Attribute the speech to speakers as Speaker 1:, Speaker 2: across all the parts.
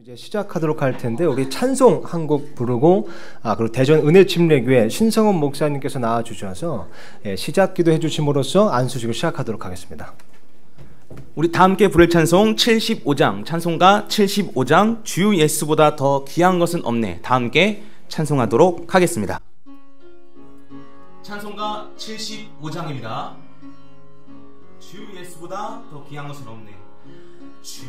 Speaker 1: 이제 시작하도록 할 텐데 우리 찬송 한 곡 부르고 그리고 대전 은혜침례교회 신성원 목사님께서 나와 주셔서 시작 기도해 주심으로써 안수식을 시작하도록 하겠습니다.
Speaker 2: 우리 다 함께 부를 찬송 75장 찬송가 75장 주 예수보다 더 귀한 것은 없네. 다 함께 찬송하도록 하겠습니다. 찬송가 75장입니다. 주 예수보다 더 귀한 것은 없네. 주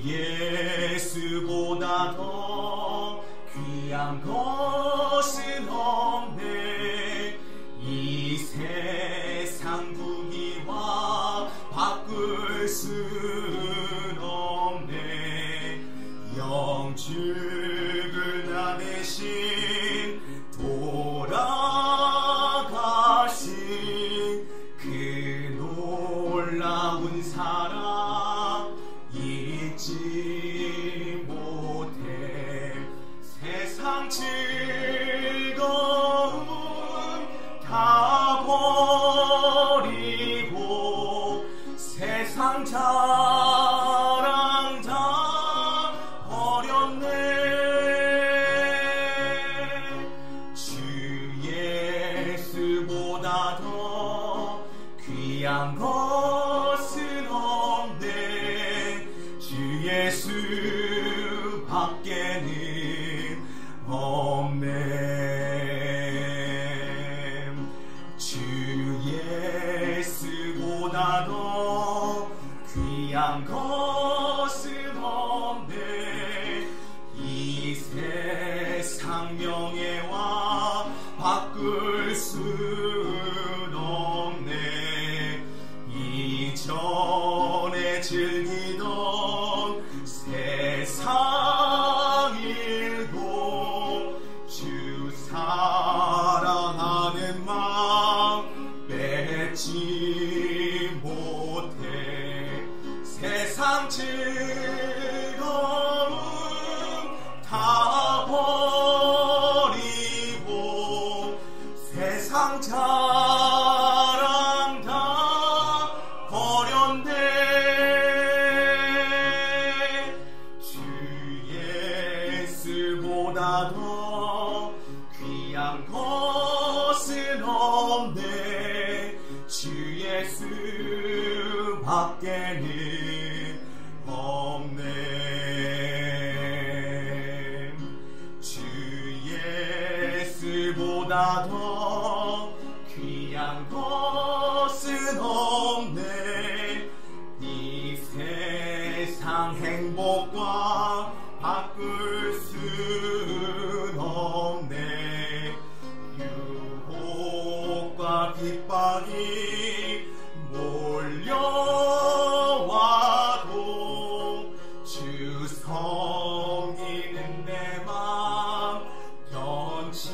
Speaker 2: 예수보다 더 귀한 것은 없네. 이 세상 부귀와 바꿀 수는 없네. 영축을 나 대신 돌아가신 그 놀라운 사랑 잊지 못해. 세상 즐거움 다 버리고 세상 자랑 다 버렸네. 주 예수보다 더 귀한 것은 없네. 주 예수 밖에는 없네. 주 예수보다 더 귀한 것은 없네. 이 세상 명예와 바꿀 순 없네. 이전에 즐기던 세상 일도 주 사랑하는 마음 뺏지 못해. 세상 즐거움 다 버리고 세상 자랑 다 버렸네. 주 예수보다 더 귀한 것은 없네. 주 예수 밖에는 없네. 주 예수보다 더 귀한 것은 없네. 이 세상 행복과 바꿀 순 없네. 유혹과 핍박이 몰려와도 주 섬기는 내 맘 변치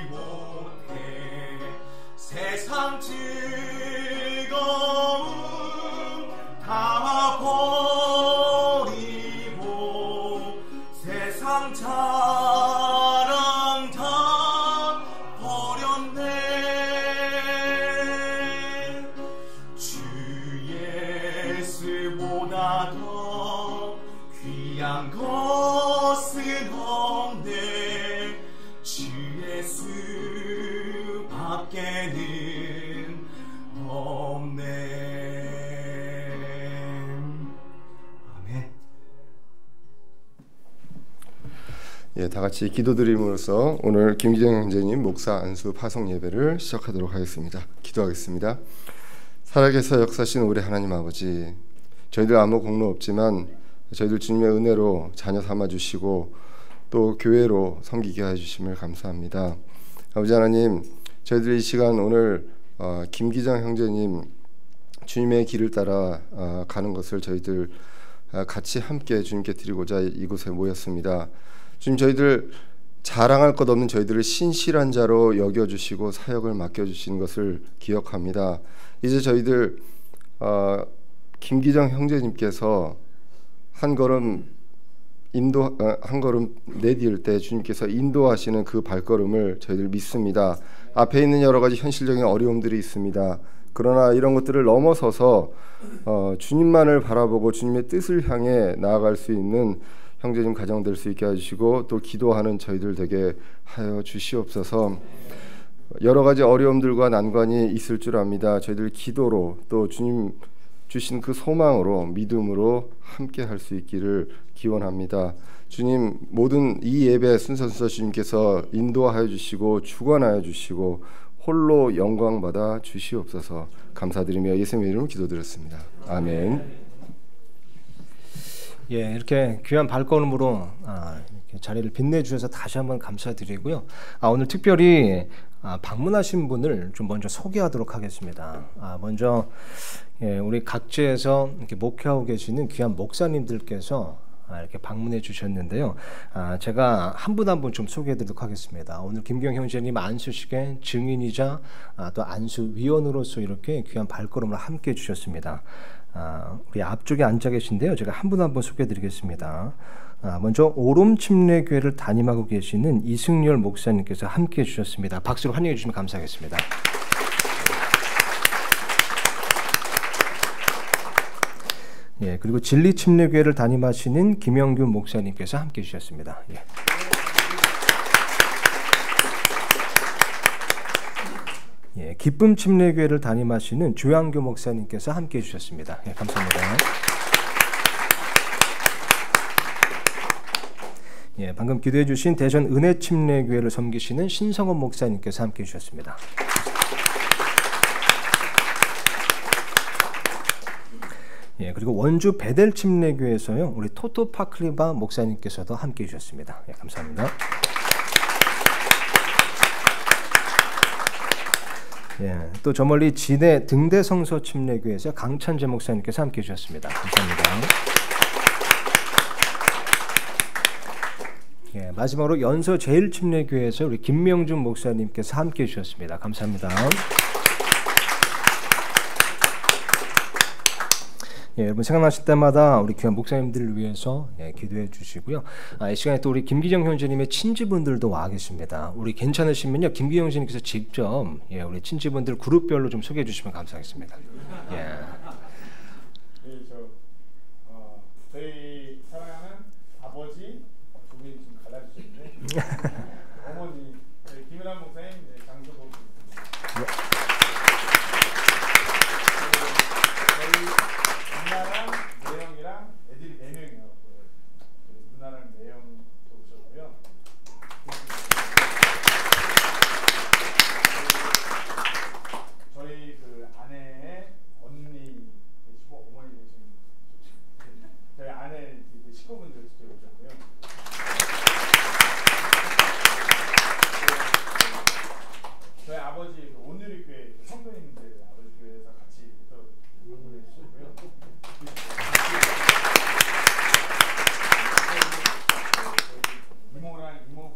Speaker 2: 못해. 세상 즐거움 다 버리고 세상 자랑 다 버렸네. 주 예수보다 더 귀한 것은 없네. 주 예수 밖에는 없네. 아멘.
Speaker 3: 다 같이 기도드림으로써 오늘 김기정 형제님 목사 안수 파송 예배를 시작하도록 하겠습니다. 기도하겠습니다. 살아계서 역사하신 우리 하나님 아버지, 저희들 아무 공로 없지만 저희들 주님의 은혜로 자녀 삼아주시고 또 교회로 섬기게 해주심을 감사합니다. 아버지 하나님, 저희들이 이 시간 오늘 김기정 형제님 주님의 길을 따라 가는 것을 저희들 같이 함께 주님께 드리고자 이곳에 모였습니다. 주님, 저희들 자랑할 것 없는 저희들을 신실한 자로 여겨주시고 사역을 맡겨주신 것을 기억합니다. 이제 저희들 김기정 형제님께서 한 걸음 내디딜 때 주님께서 인도하시는 그 발걸음을 저희들 믿습니다. 앞에 있는 여러 가지 현실적인 어려움들이 있습니다. 그러나 이런 것들을 넘어서서 주님만을 바라보고 주님의 뜻을 향해 나아갈 수 있는 형제님 가정 될 수 있게 해주시고 또 기도하는 저희들 되게 하여 주시옵소서. 여러 가지 어려움들과 난관이 있을 줄 압니다. 저희들 기도로 또 주님 주신 그 소망으로 믿음으로 함께 할 수 있기를 기원합니다. 주님 모든 이 예배 순서 주님께서 인도하여 주시고 주관하여 주시고 홀로 영광 받아 주시옵소서. 감사드리며 예수님의 이름으로 기도드렸습니다. 아멘.
Speaker 1: 예, 이렇게 귀한 발걸음으로 이렇게 자리를 빛내주셔서 다시 한번 감사드리고요. 오늘 특별히 방문하신 분을 좀 먼저 소개하도록 하겠습니다. 먼저 우리 각지에서 이렇게 목회하고 계시는 귀한 목사님들께서 이렇게 방문해 주셨는데요. 제가 한 분 한 분 좀 소개해드리도록 하겠습니다. 오늘 김경 형제님 안수식의 증인이자 또 안수위원으로서 이렇게 귀한 발걸음을 함께 해주셨습니다. 우리 앞쪽에 앉아 계신데요. 제가 한 분 한 분 소개해드리겠습니다. 먼저 오롬침례교회를 담임하고 계시는 이승열 목사님께서 함께 해주셨습니다. 박수로 환영해 주시면 감사하겠습니다. 예, 그리고 진리침례교회를 담임하시는 김영균 목사님께서 함께 해주셨습니다. 예. 예, 기쁨침례교회를 담임하시는 조양교 목사님께서 함께 해주셨습니다. 예, 감사합니다. 예, 방금 기도해 주신 대전 은혜침례교회를 섬기시는 신성원 목사님께서 함께 해주셨습니다. 예, 그리고 원주 베델침례교회에서요 우리 토토 파클리바 목사님께서도 함께 해주셨습니다. 예, 감사합니다. 예, 또 저 멀리 진해 등대성서 침례교회에서 강찬재 목사님께서 함께 해주셨습니다. 감사합니다. 예, 마지막으로 연서 제일침례교회에서 우리 김명준 목사님께서 함께 해주셨습니다. 감사합니다. 예, 여러분 생각나실 때마다 우리 귀한 목사님들을 위해서 기도해 주시고요. 이 시간에 또 우리 김기정 형제님의 친지분들도 와 계십니다. 우리 괜찮으시면요 김기정 형제님께서 직접 우리 친지분들 그룹별로 좀 소개해 주시면 감사하겠습니다. 예.
Speaker 4: 저희 사랑하는 아버지 두 분이 좀 갈라주셨는데 어머니 김은환 목사님, 장소복 누나랑 매형이랑 애들이 4명이요. 누나랑 매형도 오셨고요. 저희 그 아내의 언니 계시고 어머니 계신 저희 아내 식구분들 직접 오셨고요. 저희 아버지 그 온누리교회 성도님들 아버지 교회에서 같이 또 방문해 주셨고요. 이모랑 이모부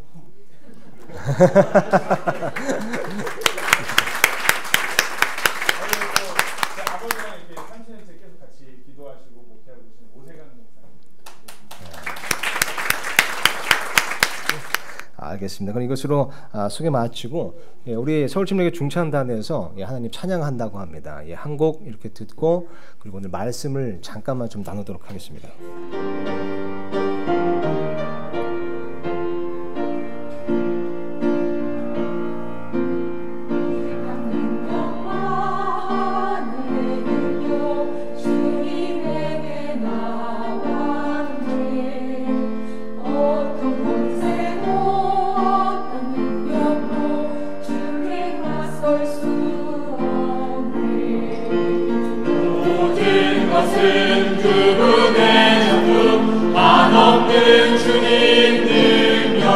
Speaker 4: 아버지랑 이렇게 30년째 계속 같이 기도하시고 목회하고 계시는 오세강 목사님.
Speaker 1: 알겠습니다. 그럼 이것으로 소개 마치고 우리 서울침례교회 중창단에서 하나님 찬양한다고 합니다. 한 곡 이렇게 듣고 그리고 오늘 말씀을 잠깐만 좀 나누도록 하겠습니다.
Speaker 5: 그분의 전부 한없는 주님 능력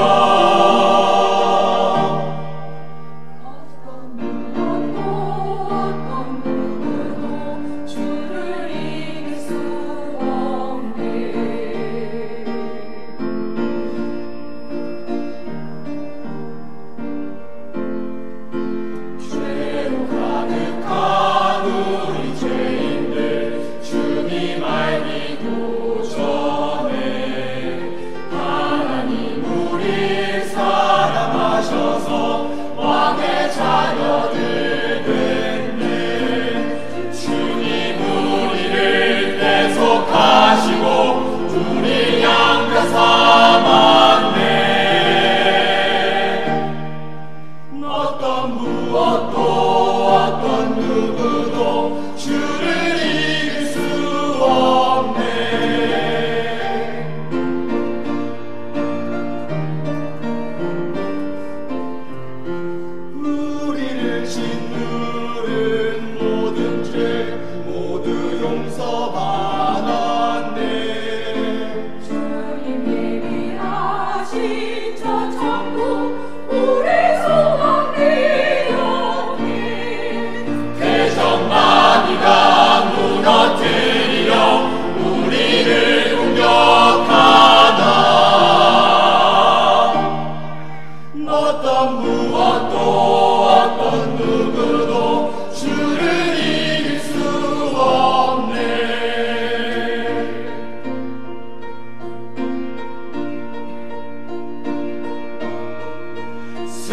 Speaker 5: 어떤 누구도 주를 이길 수 없네 죄로 가득한 우리 죄인들 주님 알기도 전에 하나님은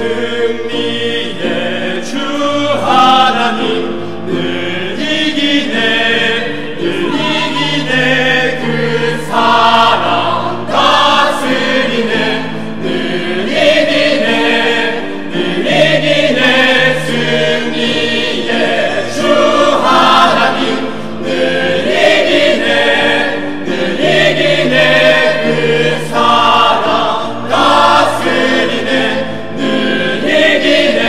Speaker 5: 승리의 주 하나님 늘 이기네 그 사랑 다스리네 늘 이기네 승리의 주 하나님 늘 이기네 그 사랑 다스리네 늘 이기네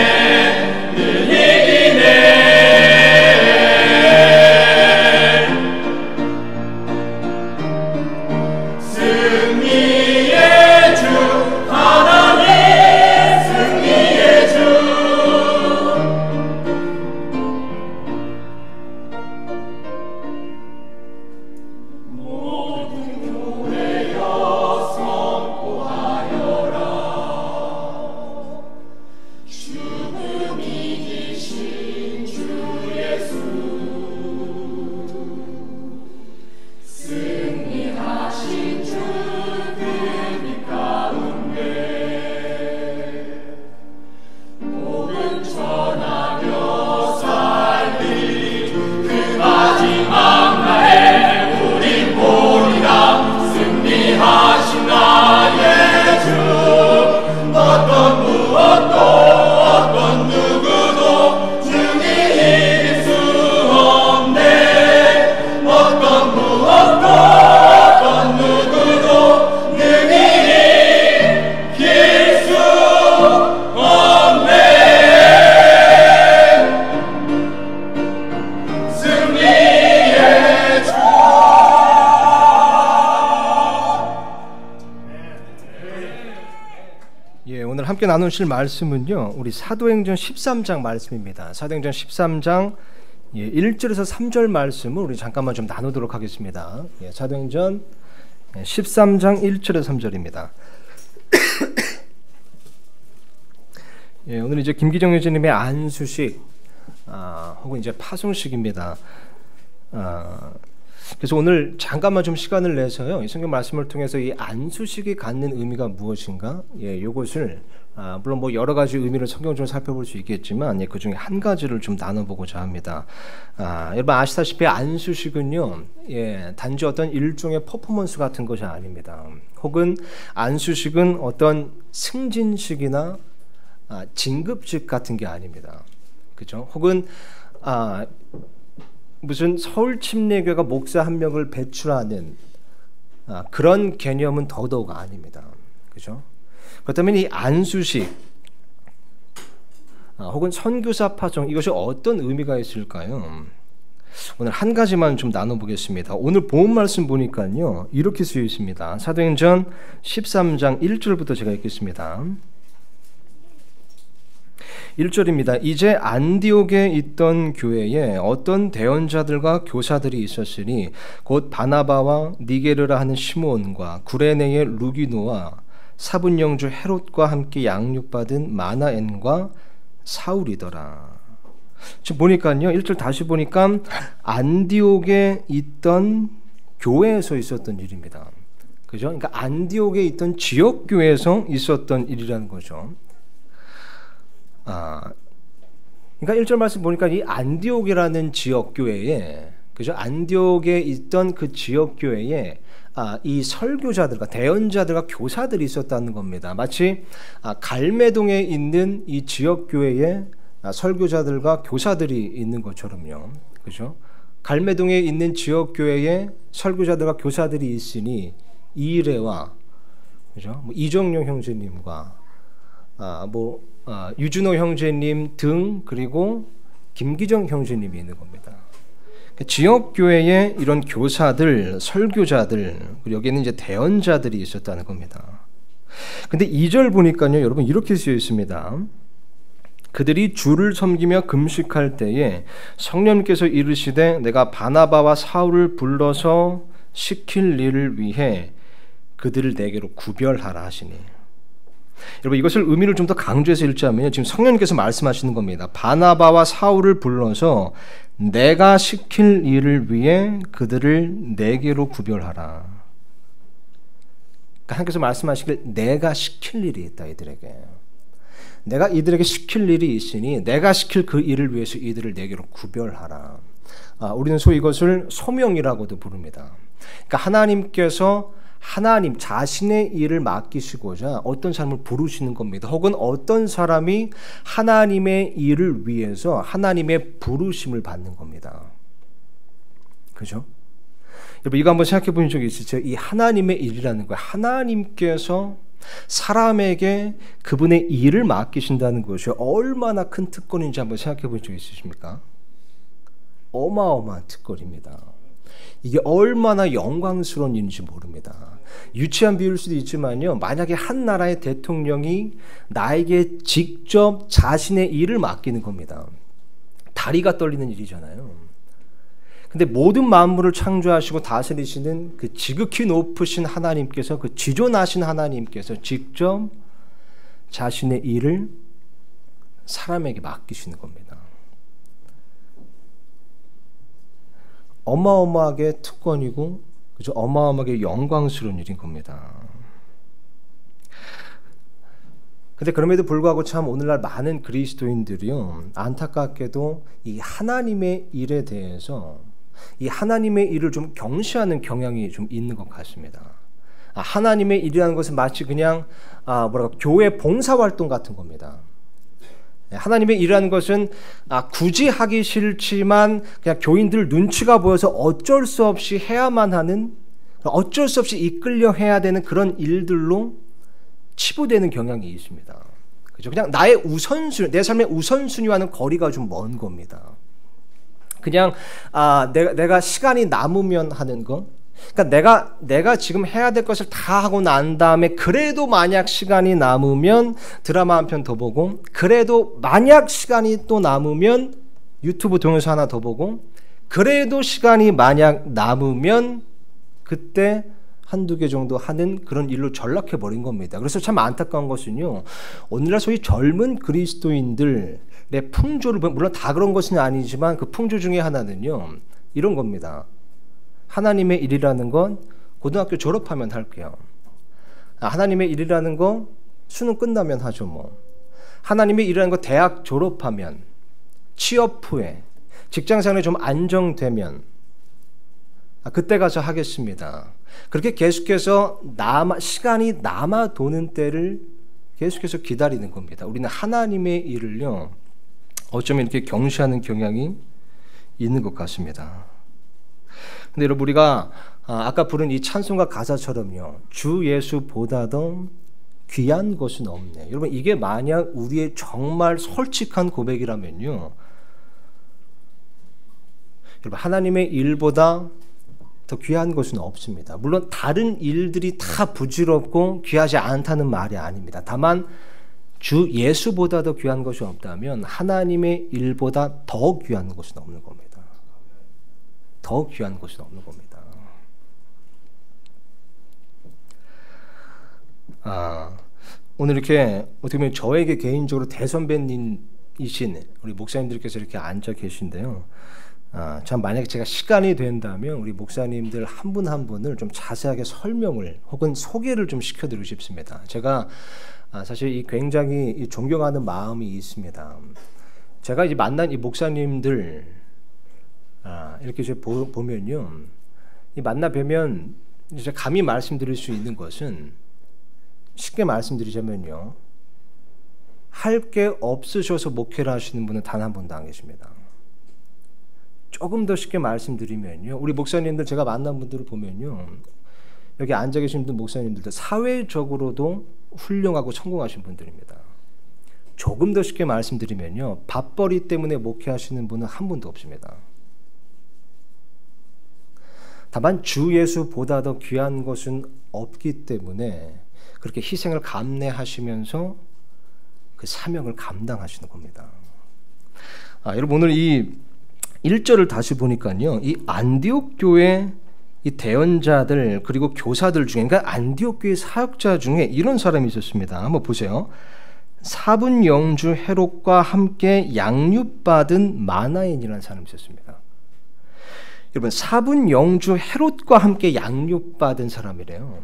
Speaker 5: 승리의 주 하나님 승리의 주 모든 교회여 선포하여라 죽음 이기신 주 예수 승리하신 주 그 빛 가운데 복음 전하며 살리 그 마지막 날에 우린 보리라 승리하신 나의 주 어떤 무엇도 어떤 누구도 능히 이길 수 없네 어떤 무엇도 어떤 누구도 능히 이길 수 없네 승리의 주
Speaker 1: 예, 오늘 함께 나누실 말씀은요, 우리 사도행전 13장 말씀입니다. 사도행전 13장 1절에서 3절 말씀을 우리 잠깐만 좀 나누도록 하겠습니다. 예, 사도행전 13장 1절에서 3절입니다. 예, 오늘 이제 김기정 교수님의 안수식 혹은 이제 파송식입니다. 그래서 오늘 잠깐만 좀 시간을 내서요, 이 성경 말씀을 통해서 이 안수식이 갖는 의미가 무엇인가, 예, 요것을 물론 뭐 여러 가지 의미를 성경적으로 살펴볼 수 있겠지만, 예, 그 중에 한 가지를 좀 나눠보고자 합니다. 여러분 아시다시피 안수식은요, 예, 단지 어떤 일종의 퍼포먼스 같은 것이 아닙니다. 혹은 안수식은 어떤 승진식이나 진급식 같은 게 아닙니다. 그죠? 혹은 무슨 서울 침례교회가 목사 한 명을 배출하는 그런 개념은 더더욱 아닙니다. 그죠? 그렇다면 이 안수식 혹은 선교사 파송, 이것이 어떤 의미가 있을까요? 오늘 한 가지만 좀 나눠보겠습니다. 오늘 본문 말씀 보니까요, 이렇게 쓰여 있습니다. 사도행전 13장 1절부터 제가 읽겠습니다. 1절입니다. 이제 안디옥에 있던 교회에 어떤 대언자들과 교사들이 있었으니 곧 바나바와 니게르라 하는 시몬과 구레네의 루기노와 사분영주 헤롯과 함께 양육받은 마나엔과 사울이더라. 지금 보니까요, 1절 다시 보니까 안디옥에 있던 교회에서 있었던 일입니다. 그죠? 그러니까 안디옥에 있던 지역 교회에서 있었던 일이라는 거죠. 그러니까 1절 말씀 보니까 이 안디옥이라는 지역 교회에, 그죠? 안디옥에 있던 그 지역 교회에 이 설교자들과 대언자들과 교사들이 있었다는 겁니다. 마치 갈매동에 있는 이 지역 교회에 설교자들과 교사들이 있는 것처럼요. 그죠? 갈매동에 있는 지역 교회에 설교자들과 교사들이 있으니 이일회와, 그죠? 뭐 이정용 형제님과 유준호 형제님 등, 그리고 김기정 형제님이 있는 겁니다. 지역 교회에 이런 교사들, 설교자들, 그리고 여기에는 이제 대언자들이 있었다는 겁니다. 근데 2절 보니까요, 여러분 이렇게 쓰여 있습니다. 그들이 주를 섬기며 금식할 때에 성령께서 이르시되 내가 바나바와 사울을 불러서 시킬 일을 위해 그들을 내게로 구별하라 하시니. 여러분 이것을 의미를 좀 더 강조해서 읽자면요, 지금 성령님께서 말씀하시는 겁니다. 바나바와 사울을 불러서 내가 시킬 일을 위해 그들을 내게로 구별하라. 그러니까 하나님께서 말씀하시길 내가 시킬 일이 있다 이들에게. 내가 이들에게 시킬 일이 있으니 내가 시킬 그 일을 위해서 이들을 내게로 구별하라. 우리는 소위 이것을 소명이라고도 부릅니다. 그러니까 하나님께서 하나님 자신의 일을 맡기시고자 어떤 사람을 부르시는 겁니다. 혹은 어떤 사람이 하나님의 일을 위해서 하나님의 부르심을 받는 겁니다. 그죠? 여러분 이거 한번 생각해 본 적이 있으세요? 이 하나님의 일이라는 거예요. 하나님께서 사람에게 그분의 일을 맡기신다는 것이 얼마나 큰 특권인지 한번 생각해 본 적 있으십니까? 어마어마한 특권입니다. 이게 얼마나 영광스러운 일인지 모릅니다. 유치한 비유일 수도 있지만요, 만약에 한 나라의 대통령이 나에게 직접 자신의 일을 맡기는 겁니다. 다리가 떨리는 일이잖아요. 근데 모든 만물을 창조하시고 다스리시는 그 지극히 높으신 하나님께서, 그 지존하신 하나님께서 직접 자신의 일을 사람에게 맡기시는 겁니다. 어마어마하게 특권이고, 그죠? 어마어마하게 영광스러운 일인 겁니다. 근데 그럼에도 불구하고 참 오늘날 많은 그리스도인들이요, 안타깝게도 이 하나님의 일에 대해서, 이 하나님의 일을 좀 경시하는 경향이 좀 있는 것 같습니다. 하나님의 일이라는 것은 마치 그냥 교회 봉사활동 같은 겁니다. 하나님의 일이라는 것은 굳이 하기 싫지만 그냥 교인들 눈치가 보여서 어쩔 수 없이 해야만 하는, 어쩔 수 없이 이끌려 해야 되는 그런 일들로 치부되는 경향이 있습니다. 그죠? 그냥 나의 우선순위, 내 삶의 우선순위와는 거리가 좀 먼 겁니다. 그냥 내가 시간이 남으면 하는 것, 그러니까 내가 지금 해야 될 것을 다 하고 난 다음에 그래도 만약 시간이 남으면 드라마 한 편 더 보고, 그래도 만약 시간이 또 남으면 유튜브 동영상 하나 더 보고, 그래도 시간이 만약 남으면 그때 한두 개 정도 하는 그런 일로 전락해버린 겁니다. 그래서 참 안타까운 것은요, 오늘날 소위 젊은 그리스도인들의 풍조를, 물론 다 그런 것은 아니지만 그 풍조 중에 하나는요, 이런 겁니다. 하나님의 일이라는 건 고등학교 졸업하면 할게요. 하나님의 일이라는 거 수능 끝나면 하죠 뭐. 하나님의 일이라는 거 대학 졸업하면, 취업 후에, 직장생활이 좀 안정되면 그때 가서 하겠습니다. 그렇게 계속해서 시간이 남아 도는 때를 계속해서 기다리는 겁니다. 우리는 하나님의 일을요, 어쩌면 이렇게 경시하는 경향이 있는 것 같습니다. 근데 여러분, 우리가 아까 부른 이 찬송가 가사처럼요, 주 예수보다도 귀한 것은 없네. 여러분, 이게 만약 우리의 정말 솔직한 고백이라면요, 여러분, 하나님의 일보다 더 귀한 것은 없습니다. 물론 다른 일들이 다 부질없고 귀하지 않다는 말이 아닙니다. 다만 주 예수보다 더 귀한 것이 없다면 하나님의 일보다 더 귀한 것은 없는 겁니다. 더 귀한 것은 없는 겁니다. 오늘 이렇게 어떻게 보면 저에게 개인적으로 대선배님이신 우리 목사님들께서 이렇게 앉아 계신데요. 참 만약에 제가 시간이 된다면 우리 목사님들 한 분 한 분을 좀 자세하게 설명을 혹은 소개를 좀 시켜드리고 싶습니다. 제가 사실 굉장히 존경하는 마음이 있습니다. 제가 이제 만난 이 목사님들 이렇게 이제 보면요, 이 만나 뵈면 이제 감히 말씀드릴 수 있는 것은, 쉽게 말씀드리자면요, 할 게 없으셔서 목회를 하시는 분은 단 한 분도 안 계십니다. 조금 더 쉽게 말씀드리면요, 우리 목사님들 제가 만난 분들을 보면요, 여기 앉아 계신 분들 목사님들도 사회적으로도 훌륭하고 성공하신 분들입니다. 조금 더 쉽게 말씀드리면요, 밥벌이 때문에 목회하시는 분은 한 분도 없습니다. 다만 주 예수보다 더 귀한 것은 없기 때문에 그렇게 희생을 감내하시면서 그 사명을 감당하시는 겁니다. 여러분, 오늘 이 1절을 다시 보니까요, 이 안디옥 교회 이 대언자들 그리고 교사들 중에, 그러니까 안디옥 교회 사역자 중에 이런 사람이 있었습니다. 한번 보세요. 사분 영주 헤롯과 함께 양육받은 마나엔이라는 사람이 있었습니다. 여러분, 사분 영주 헤롯과 함께 양육받은 사람이래요.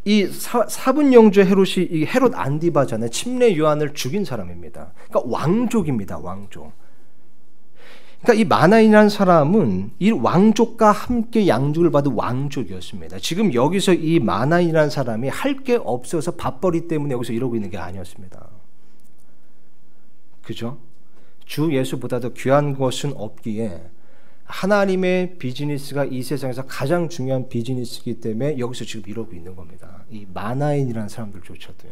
Speaker 1: 이 사분 영조 헤롯이 이 헤롯 안디바잖아요. 침례 요한을 죽인 사람입니다. 그러니까 왕족입니다. 왕족. 그러니까 이 마나인이라는 사람은 이 왕족과 함께 양육을 받은 왕족이었습니다. 지금 여기서 이 마나인이라는 사람이 할 게 없어서 밥벌이 때문에 여기서 이러고 있는 게 아니었습니다. 그죠? 주 예수보다도 귀한 것은 없기에 하나님의 비즈니스가 이 세상에서 가장 중요한 비즈니스이기 때문에 여기서 지금 이러고 있는 겁니다. 이 마나인이라는 사람들조차도요.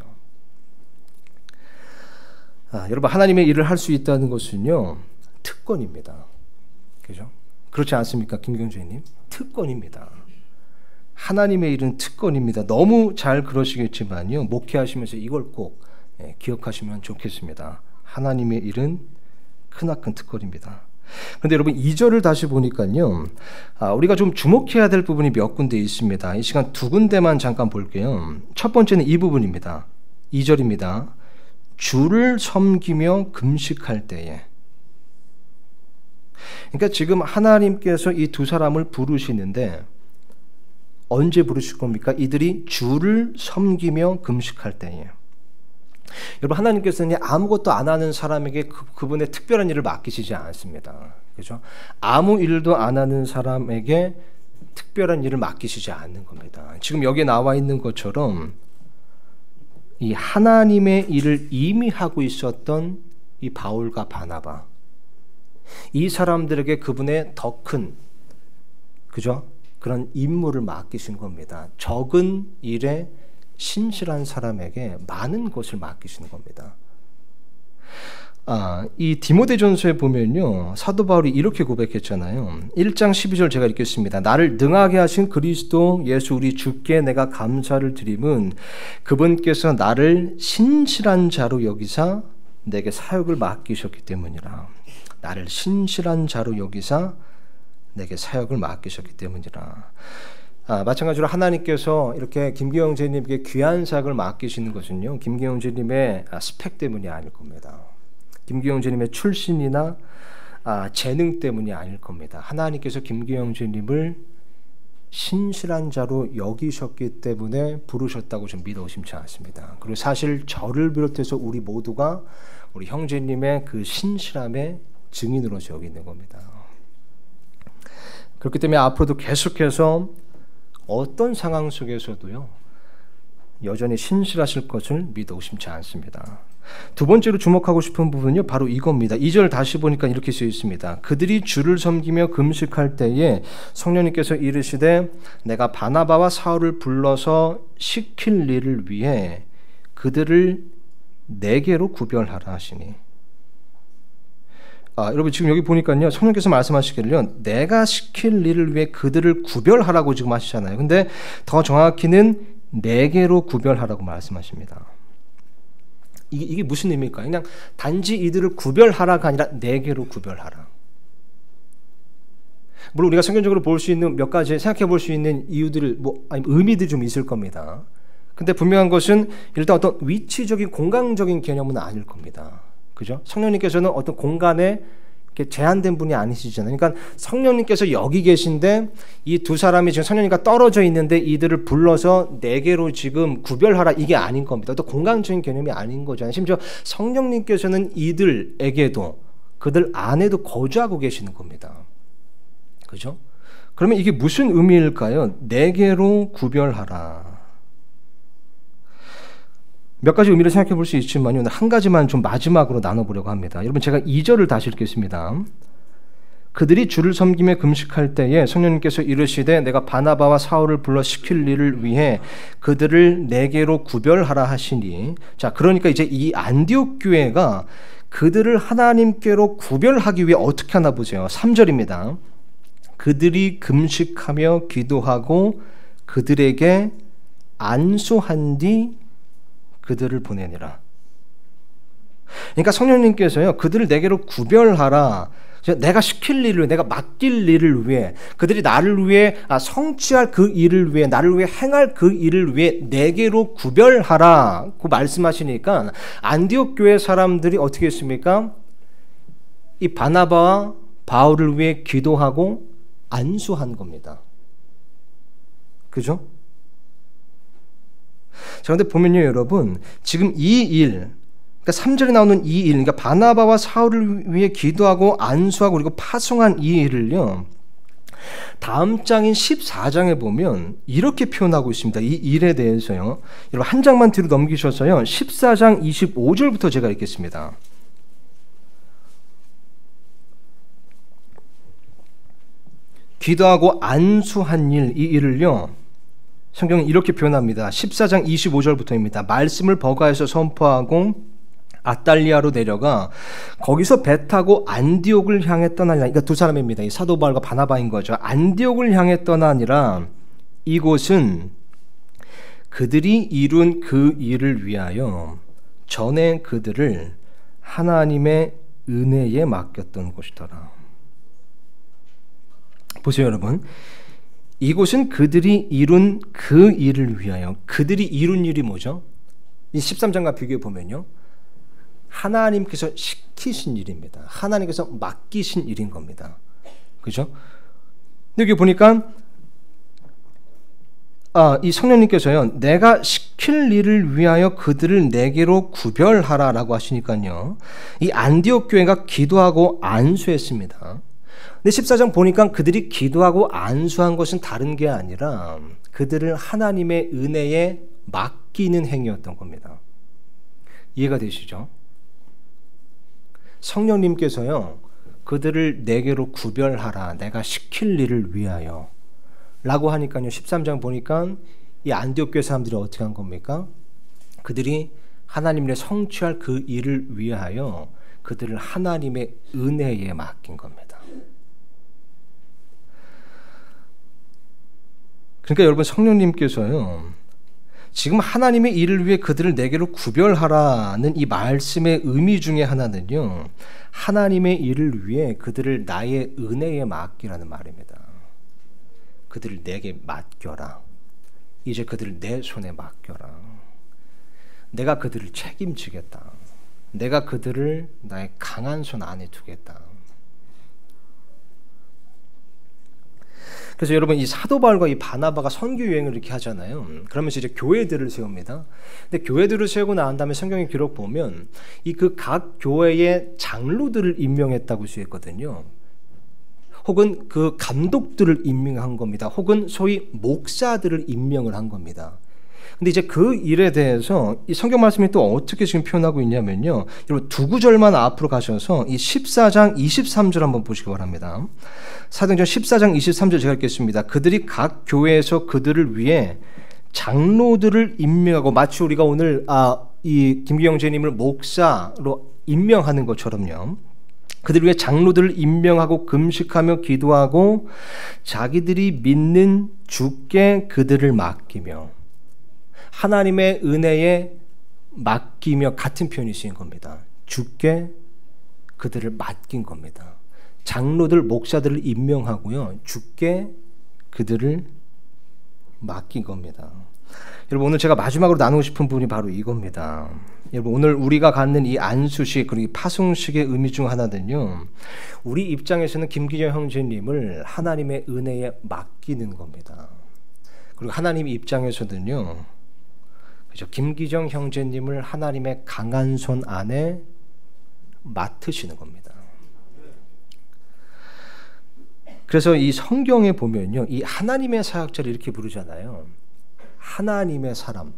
Speaker 1: 여러분, 하나님의 일을 할 수 있다는 것은요, 특권입니다. 그죠? 그렇지 않습니까, 김경재님? 특권입니다. 하나님의 일은 특권입니다. 너무 잘 그러시겠지만요, 목회하시면서 이걸 꼭 기억하시면 좋겠습니다. 하나님의 일은 크나큰 특권입니다. 그런데 여러분, 2절을 다시 보니까요, 우리가 좀 주목해야 될 부분이 몇 군데 있습니다. 이 시간 두 군데만 잠깐 볼게요. 첫 번째는 이 부분입니다. 2절입니다. 주를 섬기며 금식할 때에. 그러니까 지금 하나님께서 이 두 사람을 부르시는데 언제 부르실 겁니까? 이들이 주를 섬기며 금식할 때에. 여러분, 하나님께서는 아무것도 안 하는 사람에게 그분의 특별한 일을 맡기시지 않습니다. 그죠? 아무 일도 안 하는 사람에게 특별한 일을 맡기시지 않는 겁니다. 지금 여기에 나와 있는 것처럼 이 하나님의 일을 이미 하고 있었던 이 바울과 바나바, 이 사람들에게 그분의 더 큰, 그죠? 그런 임무를 맡기신 겁니다. 적은 일에 신실한 사람에게 많은 것을 맡기시는 겁니다. 이 디모데전서에 보면요, 사도 바울이 이렇게 고백했잖아요. 1장 12절 제가 읽겠습니다. 나를 능하게 하신 그리스도 예수 우리 주께 내가 감사를 드림은 그분께서 나를 신실한 자로 여기사 내게 사역을 맡기셨기 때문이라. 나를 신실한 자로 여기사 내게 사역을 맡기셨기 때문이라. 마찬가지로 하나님께서 이렇게 김기영재님에게 귀한 사역을 맡기시는 것은요, 김기영재님의 스펙 때문이 아닐 겁니다. 김기영재님의 출신이나 재능 때문이 아닐 겁니다. 하나님께서 김기영재님을 신실한 자로 여기셨기 때문에 부르셨다고 좀 믿어 의심치 않습니다. 그리고 사실 저를 비롯해서 우리 모두가 우리 형제님의 그 신실함의 증인으로서 여기 있는 겁니다. 그렇기 때문에 앞으로도 계속해서 어떤 상황 속에서도요, 여전히 신실하실 것을 믿어 의심치 않습니다. 두 번째로 주목하고 싶은 부분은요, 바로 이겁니다. 2절 다시 보니까 이렇게 쓰여 있습니다. 그들이 주를 섬기며 금식할 때에 성령님께서 이르시되 내가 바나바와 사울을 불러서 시킬 일을 위해 그들을 내게로 구별하라 하시니. 여러분, 지금 여기 보니까요, 성령께서 말씀하시기를요, 내가 시킬 일을 위해 그들을 구별하라고 지금 하시잖아요. 근데 더 정확히는 내게로 구별하라고 말씀하십니다. 이게 무슨 의미일까요? 그냥 단지 이들을 구별하라가 아니라 내게로 구별하라. 물론 우리가 성경적으로 볼 수 있는 몇 가지 생각해 볼 수 있는 이유들을 의미들이 좀 있을 겁니다. 근데 분명한 것은 일단 어떤 위치적인 공간적인 개념은 아닐 겁니다. 그죠? 성령님께서는 어떤 공간에 이렇게 제한된 분이 아니시잖아요. 그러니까 성령님께서 여기 계신데 이 두 사람이 지금 성령님과 떨어져 있는데 이들을 불러서 내게로 지금 구별하라, 이게 아닌 겁니다. 또 공간적인 개념이 아닌 거잖아요. 심지어 성령님께서는 이들에게도 그들 안에도 거주하고 계시는 겁니다. 그죠? 그러면 이게 무슨 의미일까요? 내게로 구별하라. 몇 가지 의미를 생각해 볼 수 있지만요, 한 가지만 좀 마지막으로 나눠보려고 합니다. 여러분, 제가 2절을 다시 읽겠습니다. 그들이 주를 섬기며 금식할 때에 성령님께서 이르시되 내가 바나바와 사울을 불러 시킬 일을 위해 그들을 내게로 구별하라 하시니. 자, 그러니까 이제 이 안디옥 교회가 그들을 하나님께로 구별하기 위해 어떻게 하나 보세요. 3절입니다. 그들이 금식하며 기도하고 그들에게 안수한 뒤 그들을 보내니라. 그러니까 성령님께서요, 그들을 내게로 구별하라, 내가 시킬 일을, 내가 맡길 일을 위해, 그들이 나를 위해 성취할 그 일을 위해, 나를 위해 행할 그 일을 위해 내게로 구별하라고 말씀하시니까 안디옥 교회 사람들이 어떻게 했습니까? 이 바나바와 바울을 위해 기도하고 안수한 겁니다. 그죠? 자, 근데 보면요, 여러분, 지금 이 일, 그러니까 3절에 나오는 이 일, 그러니까 바나바와 사울을 위해 기도하고 안수하고 그리고 파송한 이 일을요, 다음 장인 14장에 보면 이렇게 표현하고 있습니다. 이 일에 대해서요. 여러분 한 장만 뒤로 넘기셔서요. 14장 25절부터 제가 읽겠습니다. 기도하고 안수한 일, 이 일을요, 성경은 이렇게 표현합니다. 14장 25절부터입니다. 말씀을 버가에서 선포하고 아달리아로 내려가 거기서 배 타고 안디옥을 향해 떠나니라. 그러니까 두 사람입니다. 이 사도 바울과 바나바인 거죠. 안디옥을 향해 떠나니라. 이곳은 그들이 이룬 그 일을 위하여 전에 그들을 하나님의 은혜에 맡겼던 곳이더라. 보세요, 여러분. 이곳은 그들이 이룬 그 일을 위하여. 그들이 이룬 일이 뭐죠? 이 13장과 비교해 보면요, 하나님께서 시키신 일입니다. 하나님께서 맡기신 일인 겁니다. 그죠? 여기 보니까 이 성령님께서요, 내가 시킬 일을 위하여 그들을 내게로 구별하라라고 하시니까요, 이 안디옥 교회가 기도하고 안수했습니다. 근데 14장 보니까 그들이 기도하고 안수한 것은 다른 게 아니라 그들을 하나님의 은혜에 맡기는 행위였던 겁니다. 이해가 되시죠? 성령님께서요, 그들을 내게로 구별하라, 내가 시킬 일을 위하여 라고 하니까요, 13장 보니까 이 안디옥 교회 사람들이 어떻게 한 겁니까? 그들이 하나님의 성취할 그 일을 위하여 그들을 하나님의 은혜에 맡긴 겁니다. 그러니까 여러분, 성령님께서요, 지금 하나님의 일을 위해 그들을 내게로 구별하라는 이 말씀의 의미 중에 하나는요, 하나님의 일을 위해 그들을 나의 은혜에 맡기라는 말입니다. 그들을 내게 맡겨라. 이제 그들을 내 손에 맡겨라. 내가 그들을 책임지겠다. 내가 그들을 나의 강한 손 안에 두겠다. 그래서 여러분, 이 사도 바울과 이 바나바가 선교 여행을 이렇게 하잖아요. 그러면서 이제 교회들을 세웁니다. 근데 교회들을 세우고 난 다음에 성경의 기록 보면 이 그 각 교회의 장로들을 임명했다고 쓰였거든요. 혹은 그 감독들을 임명한 겁니다. 혹은 소위 목사들을 임명을 한 겁니다. 근데 이제 그 일에 대해서 이 성경 말씀이 또 어떻게 지금 표현하고 있냐면요, 여러분 두 구절만 앞으로 가셔서 이 14장 23절 한번 보시기 바랍니다. 사도행전 14장 23절 제가 읽겠습니다. 그들이 각 교회에서 그들을 위해 장로들을 임명하고, 마치 우리가 오늘 이 김기영 제님을 목사로 임명하는 것처럼요, 그들을 위해 장로들을 임명하고 금식하며 기도하고 자기들이 믿는 주께 그들을 맡기며, 하나님의 은혜에 맡기며 같은 표현이 쓰인 겁니다. 주께 그들을 맡긴 겁니다. 장로들, 목사들을 임명하고요, 주께 그들을 맡긴 겁니다. 여러분, 오늘 제가 마지막으로 나누고 싶은 부분이 바로 이겁니다. 여러분, 오늘 우리가 갖는 이 안수식 그리고 파송식의 의미 중 하나는요, 우리 입장에서는 김기정 형제님을 하나님의 은혜에 맡기는 겁니다. 그리고 하나님 입장에서는요, 그죠, 김기정 형제님을 하나님의 강한 손 안에 맡으시는 겁니다. 그래서 이 성경에 보면요, 이 하나님의 사역자를 이렇게 부르잖아요. 하나님의 사람.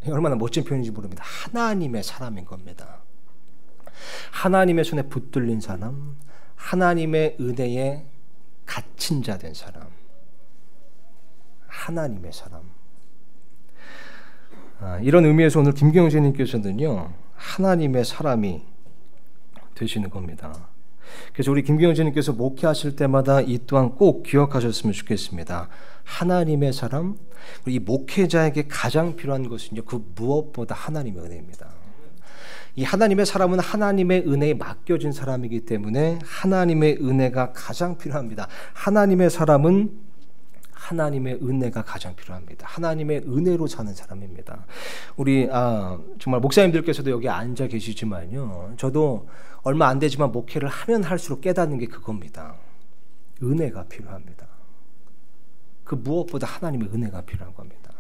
Speaker 1: 얼마나 멋진 표현인지 모릅니다. 하나님의 사람인 겁니다. 하나님의 손에 붙들린 사람, 하나님의 은혜에 갇힌 자 된 사람, 하나님의 사람. 이런 의미에서 오늘 김경재님께서는요, 하나님의 사람이 되시는 겁니다. 그래서 우리 김경재님께서 목회하실 때마다 이 또한 꼭 기억하셨으면 좋겠습니다. 하나님의 사람, 이 목회자에게 가장 필요한 것은요, 그 무엇보다 하나님의 은혜입니다. 이 하나님의 사람은 하나님의 은혜에 맡겨진 사람이기 때문에 하나님의 은혜가 가장 필요합니다. 하나님의 사람은 하나님의 은혜가 가장 필요합니다. 하나님의 은혜로 사는 사람입니다. 우리 정말 목사님들께서도 여기 앉아 계시지만요, 저도 얼마 안 되지만 목회를 하면 할수록 깨닫는 게 그겁니다. 은혜가 필요합니다. 그 무엇보다 하나님의 은혜가 필요한 겁니다.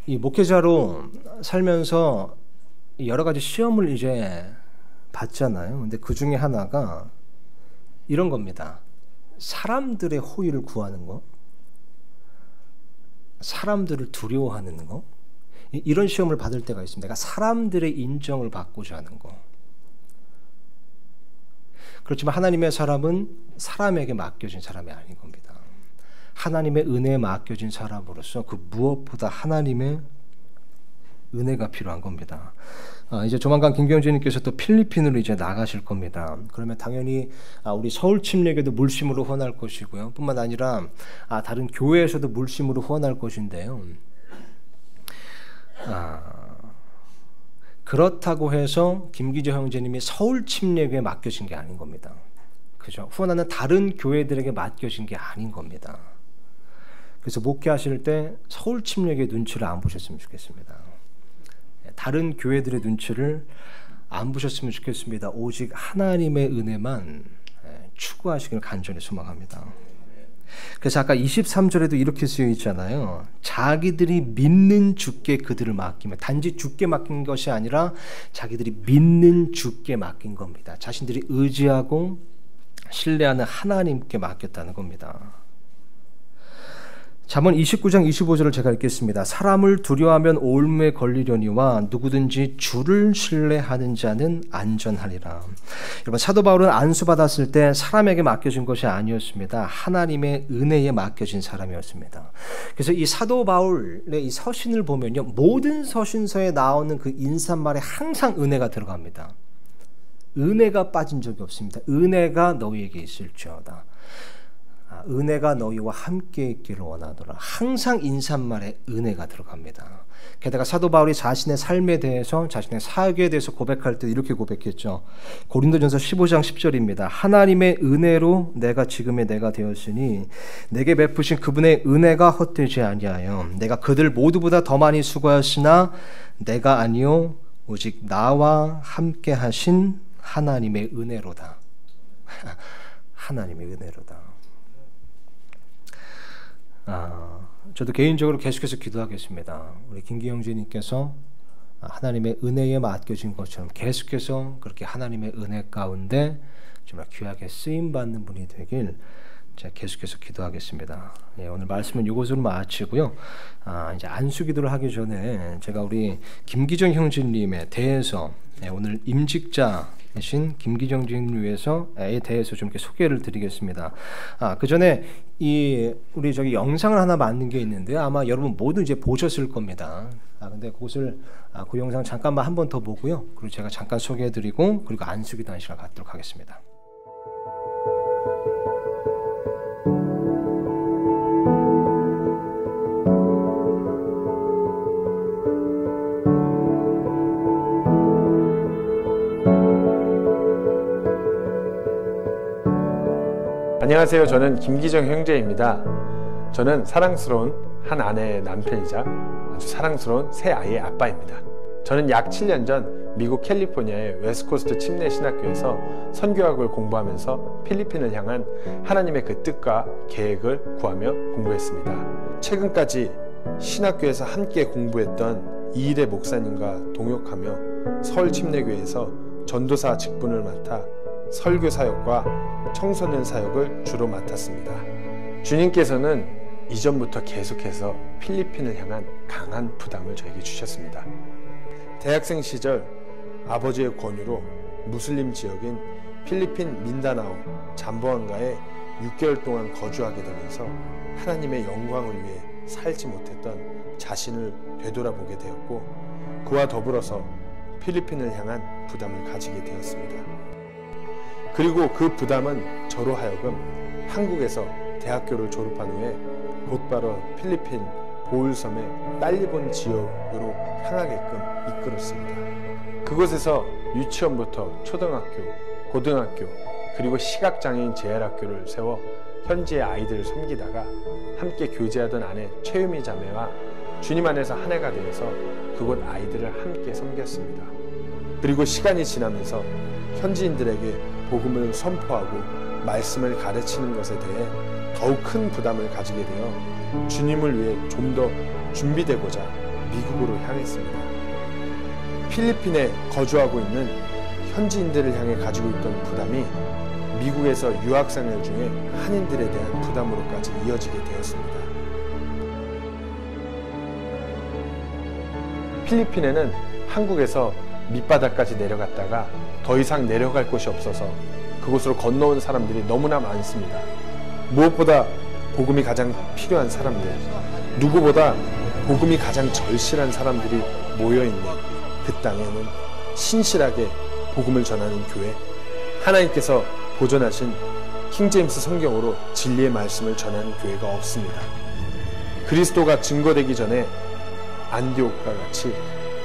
Speaker 1: 이 목회자로 살면서 여러 가지 시험을 이제 받잖아요. 근데 그 중에 하나가 이런 겁니다. 사람들의 호의를 구하는 거, 사람들을 두려워하는 거, 이런 시험을 받을 때가 있습니다. 내가 사람들의 인정을 받고자 하는 거. 그렇지만 하나님의 사람은 사람에게 맡겨진 사람이 아닌 겁니다. 하나님의 은혜에 맡겨진 사람으로서 그 무엇보다 하나님의 은혜가 필요한 겁니다. 이제 조만간 김경재님께서 또 필리핀으로 이제 나가실 겁니다. 그러면 당연히 우리 서울 침례교도 물심으로 후원할 것이고요. 뿐만 아니라 다른 교회에서도 물심으로 후원할 것인데요. 그렇다고 해서 김기정 형제님이 서울 침례교에 맡겨진 게 아닌 겁니다. 그죠? 후원하는 다른 교회들에게 맡겨진 게 아닌 겁니다. 그래서 목회하실 때 서울 침례교의 눈치를 안 보셨으면 좋겠습니다. 다른 교회들의 눈치를 안 보셨으면 좋겠습니다. 오직 하나님의 은혜만 추구하시길 간절히 소망합니다. 그래서 아까 23절에도 이렇게 쓰여 있잖아요. 자기들이 믿는 주께 그들을 맡기며, 단지 주께 맡긴 것이 아니라 자기들이 믿는 주께 맡긴 겁니다. 자신들이 의지하고 신뢰하는 하나님께 맡겼다는 겁니다. 잠언 29장 25절을 제가 읽겠습니다. 사람을 두려워하면 올무에 걸리려니와 누구든지 주를 신뢰하는 자는 안전하리라. 여러분, 사도 바울은 안수받았을 때 사람에게 맡겨진 것이 아니었습니다. 하나님의 은혜에 맡겨진 사람이었습니다. 그래서 이 사도 바울의 이 서신을 보면요, 모든 서신서에 나오는 그 인사말에 항상 은혜가 들어갑니다. 은혜가 빠진 적이 없습니다. 은혜가 너희에게 있을지어다. 은혜가 너희와 함께 있기를 원하노라. 항상 인사말에 은혜가 들어갑니다. 게다가 사도 바울이 자신의 삶에 대해서, 자신의 사역에 대해서 고백할 때 이렇게 고백했죠. 고린도전서 15장 10절입니다. 하나님의 은혜로 내가 지금의 내가 되었으니 내게 베푸신 그분의 은혜가 헛되지 아니하여 내가 그들 모두보다 더 많이 수고하였으나 내가 아니요 오직 나와 함께 하신 하나님의 은혜로다. 하나님의 은혜로다. 저도 개인적으로 계속해서 기도하겠습니다. 우리 김기영재님께서 하나님의 은혜에 맡겨진 것처럼 계속해서 그렇게 하나님의 은혜 가운데 정말 귀하게 쓰임받는 분이 되길 제가 계속해서 기도하겠습니다. 오늘 말씀은 이것으로 마치고요. 이제 안수기도를 하기 전에 제가 우리 김기정 형제님에 대해서 오늘 임직자이신 김기정 형제님 위해서에 대해서 좀 이렇게 소개를 드리겠습니다. 그 전에 우리 저기 영상을 하나 만든 게 있는데요. 아마 여러분 모두 이제 보셨을 겁니다. 근데 그것을 그 영상 잠깐만 한 번 더 보고요. 그리고 제가 잠깐 소개해드리고 그리고 안수기도 한 시간 갖도록 하겠습니다.
Speaker 6: 안녕하세요. 저는 김기정 형제입니다. 저는 사랑스러운 한 아내의 남편이자 아주 사랑스러운 새 아이의 아빠입니다. 저는 약 7년 전 미국 캘리포니아의 웨스트코스트 침례 신학교에서 선교학을 공부하면서 필리핀을 향한 하나님의 그 뜻과 계획을 구하며 공부했습니다. 최근까지 신학교에서 함께 공부했던 이일의 목사님과 동역하며 서울 침례교회에서 전도사 직분을 맡아 설교 사역과 청소년 사역을 주로 맡았습니다. 주님께서는 이전부터 계속해서 필리핀을 향한 강한 부담을 저에게 주셨습니다. 대학생 시절 아버지의 권유로 무슬림 지역인 필리핀 민다나오 잠보안가에 6개월 동안 거주하게 되면서 하나님의 영광을 위해 살지 못했던 자신을 되돌아보게 되었고, 그와 더불어서 필리핀을 향한 부담을 가지게 되었습니다. 그리고 그 부담은 저로 하여금 한국에서 대학교를 졸업한 후에 곧바로 필리핀 보울섬의 딸리본 지역으로 향하게끔 이끌었습니다. 그곳에서 유치원부터 초등학교, 고등학교, 그리고 시각장애인 재활학교를 세워 현지의 아이들을 섬기다가 함께 교제하던 아내 최유미 자매와 주님 안에서 한 해가 되어서 그곳 아이들을 함께 섬겼습니다. 그리고 시간이 지나면서 현지인들에게 복음을 선포하고 말씀을 가르치는 것에 대해 더욱 큰 부담을 가지게 되어 주님을 위해 좀 더 준비되고자 미국으로 향했습니다. 필리핀에 거주하고 있는 현지인들을 향해 가지고 있던 부담이 미국에서 유학생들 중에 한인들에 대한 부담으로까지 이어지게 되었습니다. 필리핀에는 한국에서 밑바닥까지 내려갔다가 더 이상 내려갈 곳이 없어서 그곳으로 건너온 사람들이 너무나 많습니다. 무엇보다 복음이 가장 필요한 사람들, 누구보다 복음이 가장 절실한 사람들이 모여있는 그 땅에는 신실하게 복음을 전하는 교회, 하나님께서 보존하신 킹제임스 성경으로 진리의 말씀을 전하는 교회가 없습니다. 그리스도가 증거되기 전에 안디옥과 같이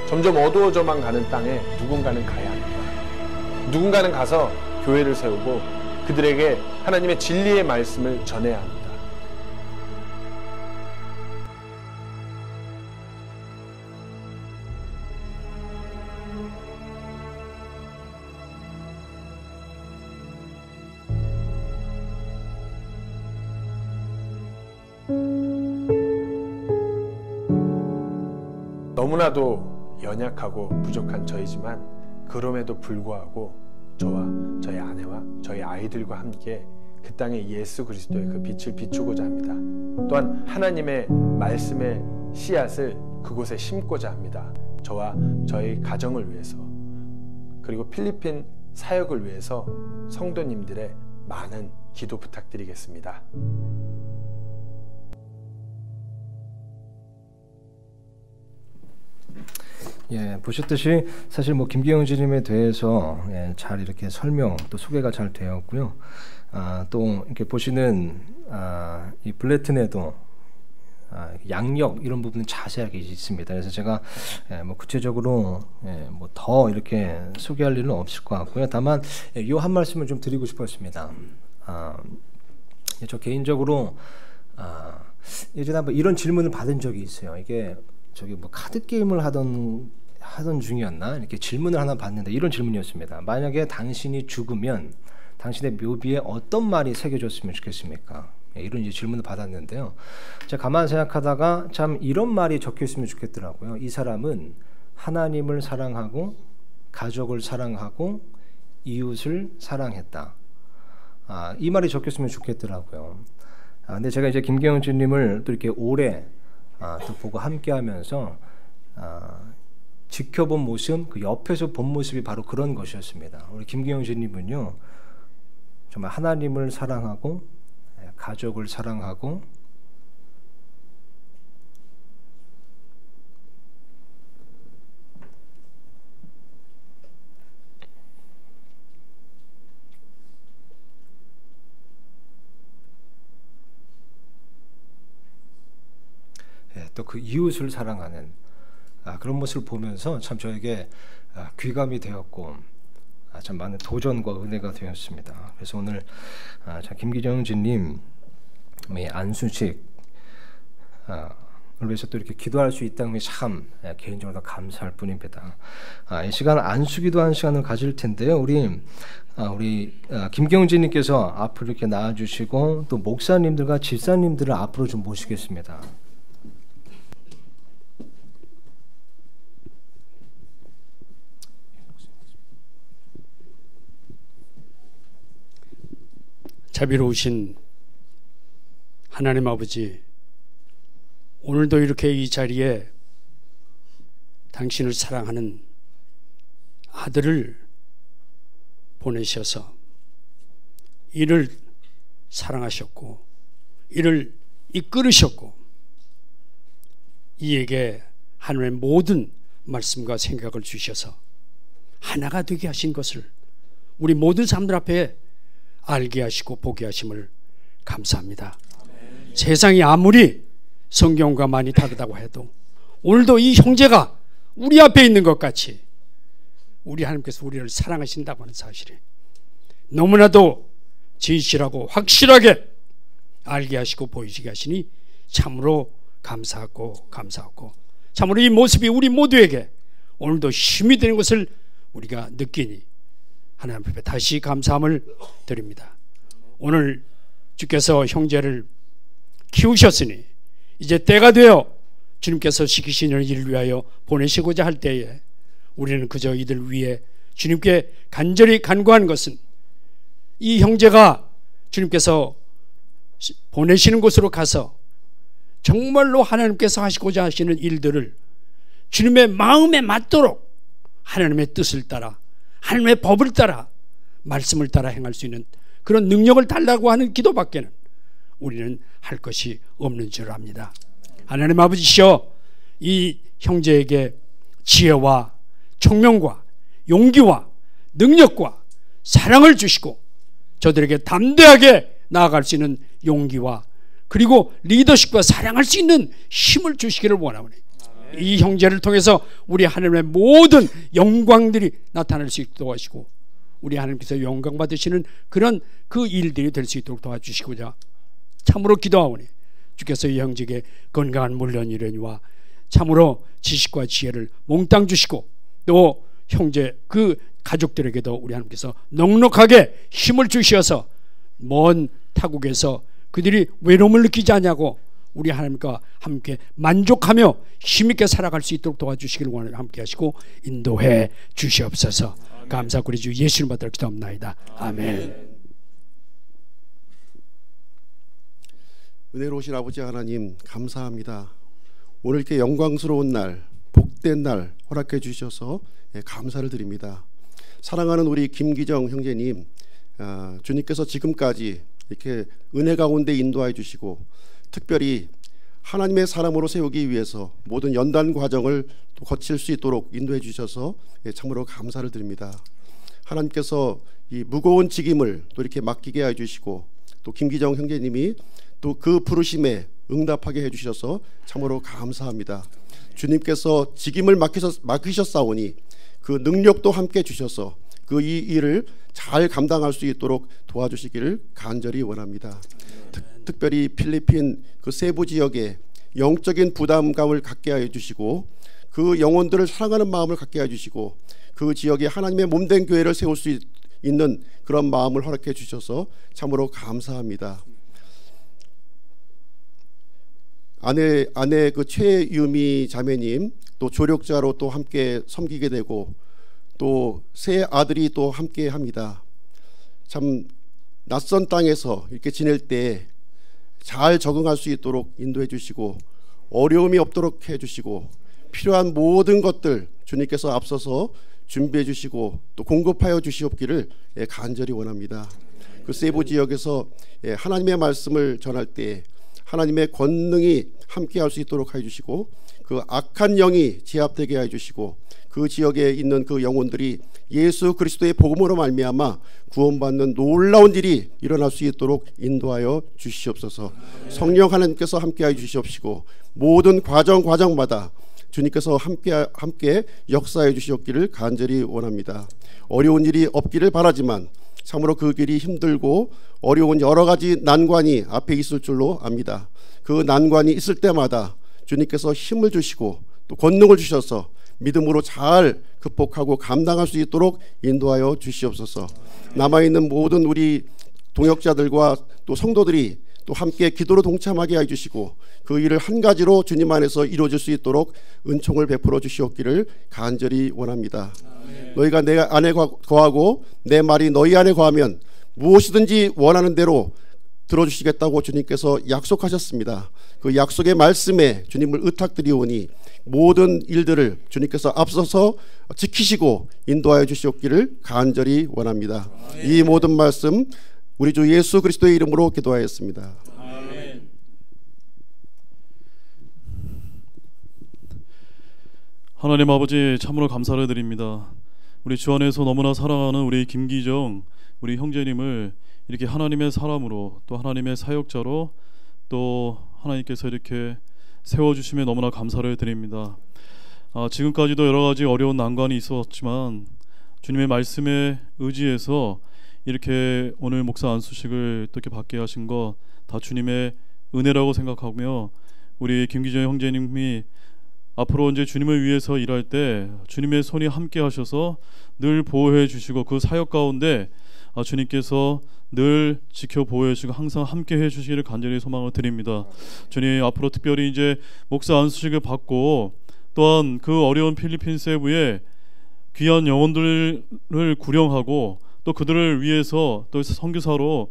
Speaker 6: 점점 어두워져만 가는 땅에 누군가는 가야 합니다. 누군가는 가서 교회를 세우고 그들에게 하나님의 진리의 말씀을 전해야 합니다. 너무나도 연약하고 부족한 저희지만 그럼에도 불구하고 저와 저희 아내와 저희 아이들과 함께 그 땅에 예수 그리스도의 그 빛을 비추고자 합니다. 또한 하나님의 말씀의 씨앗을 그곳에 심고자 합니다. 저와 저희 가정을 위해서, 그리고 필리핀 사역을 위해서 성도님들의 많은 기도 부탁드리겠습니다.
Speaker 1: 예, 보셨듯이 사실 뭐 김기영 지님에 대해서 잘 이렇게 설명 또 소개가 잘 되었고요. 또 이렇게 보시는 이 블레튼에도 양력 이런 부분은 자세하게 있습니다. 그래서 제가 뭐 구체적으로 뭐 더 이렇게 소개할 일은 없을 것 같고요. 다만 이 한 말씀을 좀 드리고 싶었습니다. 저 개인적으로 예전에 한번 이런 질문을 받은 적이 있어요. 이게 저기 뭐 카드 게임을 하던 중이었나 이렇게 질문을 하나 받는데 이런 질문이었습니다. 만약에 당신이 죽으면 당신의 묘비에 어떤 말이 새겨졌으면 좋겠습니까? 이런 이제 질문을 받았는데요. 제가 가만 생각하다가 참 이런 말이 적혀 있으면 좋겠더라고요. 이 사람은 하나님을 사랑하고 가족을 사랑하고 이웃을 사랑했다. 이 말이 적혔으면 좋겠더라고요. 근데 제가 이제 김기영 주님을 또 이렇게 오래 또 보고 함께하면서 지켜본 모습, 그 옆에서 본 모습이 바로 그런 것이었습니다. 우리 김기영 주님은요, 정말 하나님을 사랑하고 가족을 사랑하고 또 그 이웃을 사랑하는 그런 모습을 보면서 참 저에게 귀감이 되었고 참 많은 도전과 은혜가 되었습니다. 그래서 오늘 김기정 주님 안수식 위해서 또 이렇게 기도할 수 있다는 게 참 개인적으로 감사할 뿐입니다. 이 시간 안수기도하는 시간을 가질 텐데요. 우리 김경진님께서 앞으로 이렇게 나와주시고 또 목사님들과 집사님들을 앞으로 좀 모시겠습니다.
Speaker 7: 자비로우신 하나님 아버지, 오늘도 이렇게 이 자리에 당신을 사랑하는 아들을 보내셔서 이를 사랑하셨고 이를 이끌으셨고 이에게 하나님의 모든 말씀과 생각을 주셔서 하나가 되게 하신 것을 우리 모든 사람들 앞에 알게 하시고 보게 하심을 감사합니다. 아멘. 세상이 아무리 성경과 많이 다르다고 해도 오늘도 이 형제가 우리 앞에 있는 것 같이 우리 하나님께서 우리를 사랑하신다고 하는 사실이 너무나도 진실하고 확실하게 알게 하시고 보이시게 하시니 참으로 감사하고 참으로 이 모습이 우리 모두에게 오늘도 힘이 되는 것을 우리가 느끼니 하나님 앞에 다시 감사함을 드립니다. 오늘 주께서 형제를 키우셨으니 이제 때가 되어 주님께서 시키신 일을 위하여 보내시고자 할 때에 우리는 그저 이들 위해 주님께 간절히 간구한 것은 이 형제가 주님께서 보내시는 곳으로 가서 정말로 하나님께서 하시고자 하시는 일들을 주님의 마음에 맞도록 하나님의 뜻을 따라 하나님의 법을 따라 말씀을 따라 행할 수 있는 그런 능력을 달라고 하는 기도밖에는 우리는 할 것이 없는 줄 압니다. 하나님 아버지시여, 이 형제에게 지혜와 총명과 용기와 능력과 사랑을 주시고 저들에게 담대하게 나아갈 수 있는 용기와 그리고 리더십과 사랑할 수 있는 힘을 주시기를 원하오니 이 형제를 통해서 우리 하나님의 모든 영광들이 나타날 수 있도록 하시고 우리 하나님께서 영광 받으시는 그런 그 일들이 될 수 있도록 도와주시고자 참으로 기도하오니 주께서 이 형제에게 건강한 물론이려니와 참으로 지식과 지혜를 몽땅 주시고 또 형제 그 가족들에게도 우리 하나님께서 넉넉하게 힘을 주셔서 먼 타국에서 그들이 외로움을 느끼지 않냐고 우리 하나님과 함께 만족하며 힘있게 살아갈 수 있도록 도와주시기를 원하며 함께 하시고 인도해 주시옵소서. 감사하고 우리 주 예수님 받들어 기도합나이다. 아멘.
Speaker 8: 은혜로우신 아버지 하나님 감사합니다. 오늘 이렇게 영광스러운 날, 복된 날 허락해 주셔서 감사를 드립니다. 사랑하는 우리 김기정 형제님, 주님께서 지금까지 이렇게 은혜 가운데 인도해 주시고 특별히 하나님의 사람으로 세우기 위해서 모든 연단 과정을 또 거칠 수 있도록 인도해 주셔서 참으로 감사를 드립니다. 하나님께서 이 무거운 직임을 또 이렇게 맡기게 해 주시고 또 김기정 형제님이 또 그 부르심에 응답하게 해 주셔서 참으로 감사합니다. 주님께서 직임을 맡기셨사오니 그 능력도 함께 주셔서 그 이 일을 잘 감당할 수 있도록 도와주시기를 간절히 원합니다. 특별히 필리핀 그 세부 지역에 영적인 부담감을 갖게 해 주시고 그 영혼들을 사랑하는 마음을 갖게 해 주시고 그 지역에 하나님의 몸된 교회를 세울 수 있는 그런 마음을 허락해 주셔서 참으로 감사합니다. 아내 그 최유미 자매님 또 조력자로 또 함께 섬기게 되고 또 세 아들이 또 함께 합니다. 참 낯선 땅에서 이렇게 지낼 때 잘 적응할 수 있도록 인도해 주시고 어려움이 없도록 해 주시고 필요한 모든 것들 주님께서 앞서서 준비해 주시고 또 공급하여 주시옵기를 간절히 원합니다. 그 세부 지역에서 하나님의 말씀을 전할 때 하나님의 권능이 함께 할 수 있도록 해주시고 그 악한 영이 제압되게 해주시고 그 지역에 있는 그 영혼들이 예수 그리스도의 복음으로 말미암아 구원받는 놀라운 일이 일어날 수 있도록 인도하여 주시옵소서. 성령 하나님께서 함께 해주시옵시고 모든 과정마다 주님께서 함께 역사해 주시옵기를 간절히 원합니다. 어려운 일이 없기를 바라지만 참으로 그 길이 힘들고 어려운 여러 가지 난관이 앞에 있을 줄로 압니다. 그 난관이 있을 때마다 주님께서 힘을 주시고 또 권능을 주셔서 믿음으로 잘 극복하고 감당할 수 있도록 인도하여 주시옵소서. 남아있는 모든 우리 동역자들과 또 성도들이 또 함께 기도로 동참하게 해주시고 그 일을 한 가지로 주님 안에서 이루어질 수 있도록 은총을 베풀어 주시옵기를 간절히 원합니다. 너희가 내 안에 거하고 내 말이 너희 안에 거하면 무엇이든지 원하는 대로 들어주시겠다고 주님께서 약속하셨습니다. 그 약속의 말씀에 주님을 의탁드리오니 모든 일들을 주님께서 앞서서 지키시고 인도하여 주시옵기를 간절히 원합니다. 이 모든 말씀 우리 주 예수 그리스도의 이름으로 기도하였습니다.
Speaker 5: 아멘.
Speaker 9: 하나님 아버지 참으로 감사를 드립니다. 우리 주 안에서 너무나 사랑하는 우리 김기정 우리 형제님을 이렇게 하나님의 사람으로 또 하나님의 사역자로 또 하나님께서 이렇게 세워주심에 너무나 감사를 드립니다. 지금까지도 여러 가지 어려운 난관이 있었지만 주님의 말씀에 의지해서 이렇게 오늘 목사 안수식을 이렇게 받게 하신 것 다 주님의 은혜라고 생각하며 우리 김기정 형제님이 앞으로 이제 주님을 위해서 일할 때 주님의 손이 함께 하셔서 늘 보호해 주시고 그 사역 가운데 주님께서 늘 지켜 보호해 주시고 항상 함께 해 주시기를 간절히 소망을 드립니다. 주님, 앞으로 특별히 이제 목사 안수식을 받고 또한 그 어려운 필리핀 세부에 귀한 영혼들을 구령하고 또 그들을 위해서 또 선교사로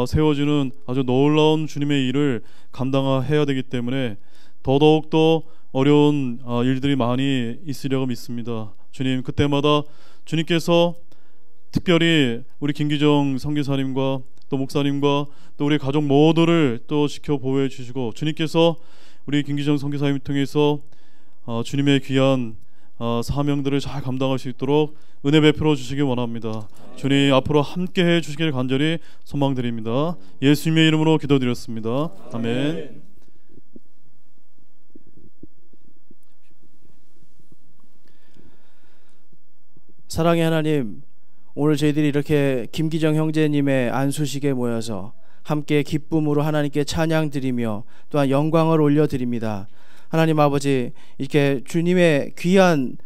Speaker 9: 세워지는 아주 놀라운 주님의 일을 감당해야 되기 때문에 더더욱더 어려운 일들이 많이 있으리라고 믿습니다. 주님, 그때마다 주님께서 특별히 우리 김기정 선교사님과 또 목사님과 또 우리 가족 모두를 또 지켜 보호해 주시고, 주님께서 우리 김기정 선교사님 통해서 주님의 귀한 사명들을 잘 감당할 수 있도록 은혜 베풀어 주시기 원합니다. 주님, 앞으로 함께 해 주시길 간절히 소망드립니다. 예수님의 이름으로 기도드렸습니다. 아멘.
Speaker 10: 사랑의 하나님, 오늘 저희들이 이렇게 김기정 형제님의 안수식에 모여서 함께 기쁨으로 하나님께 찬양드리며 또한 영광을 올려드립니다. 하나님 아버지, 이렇게 주님의 귀한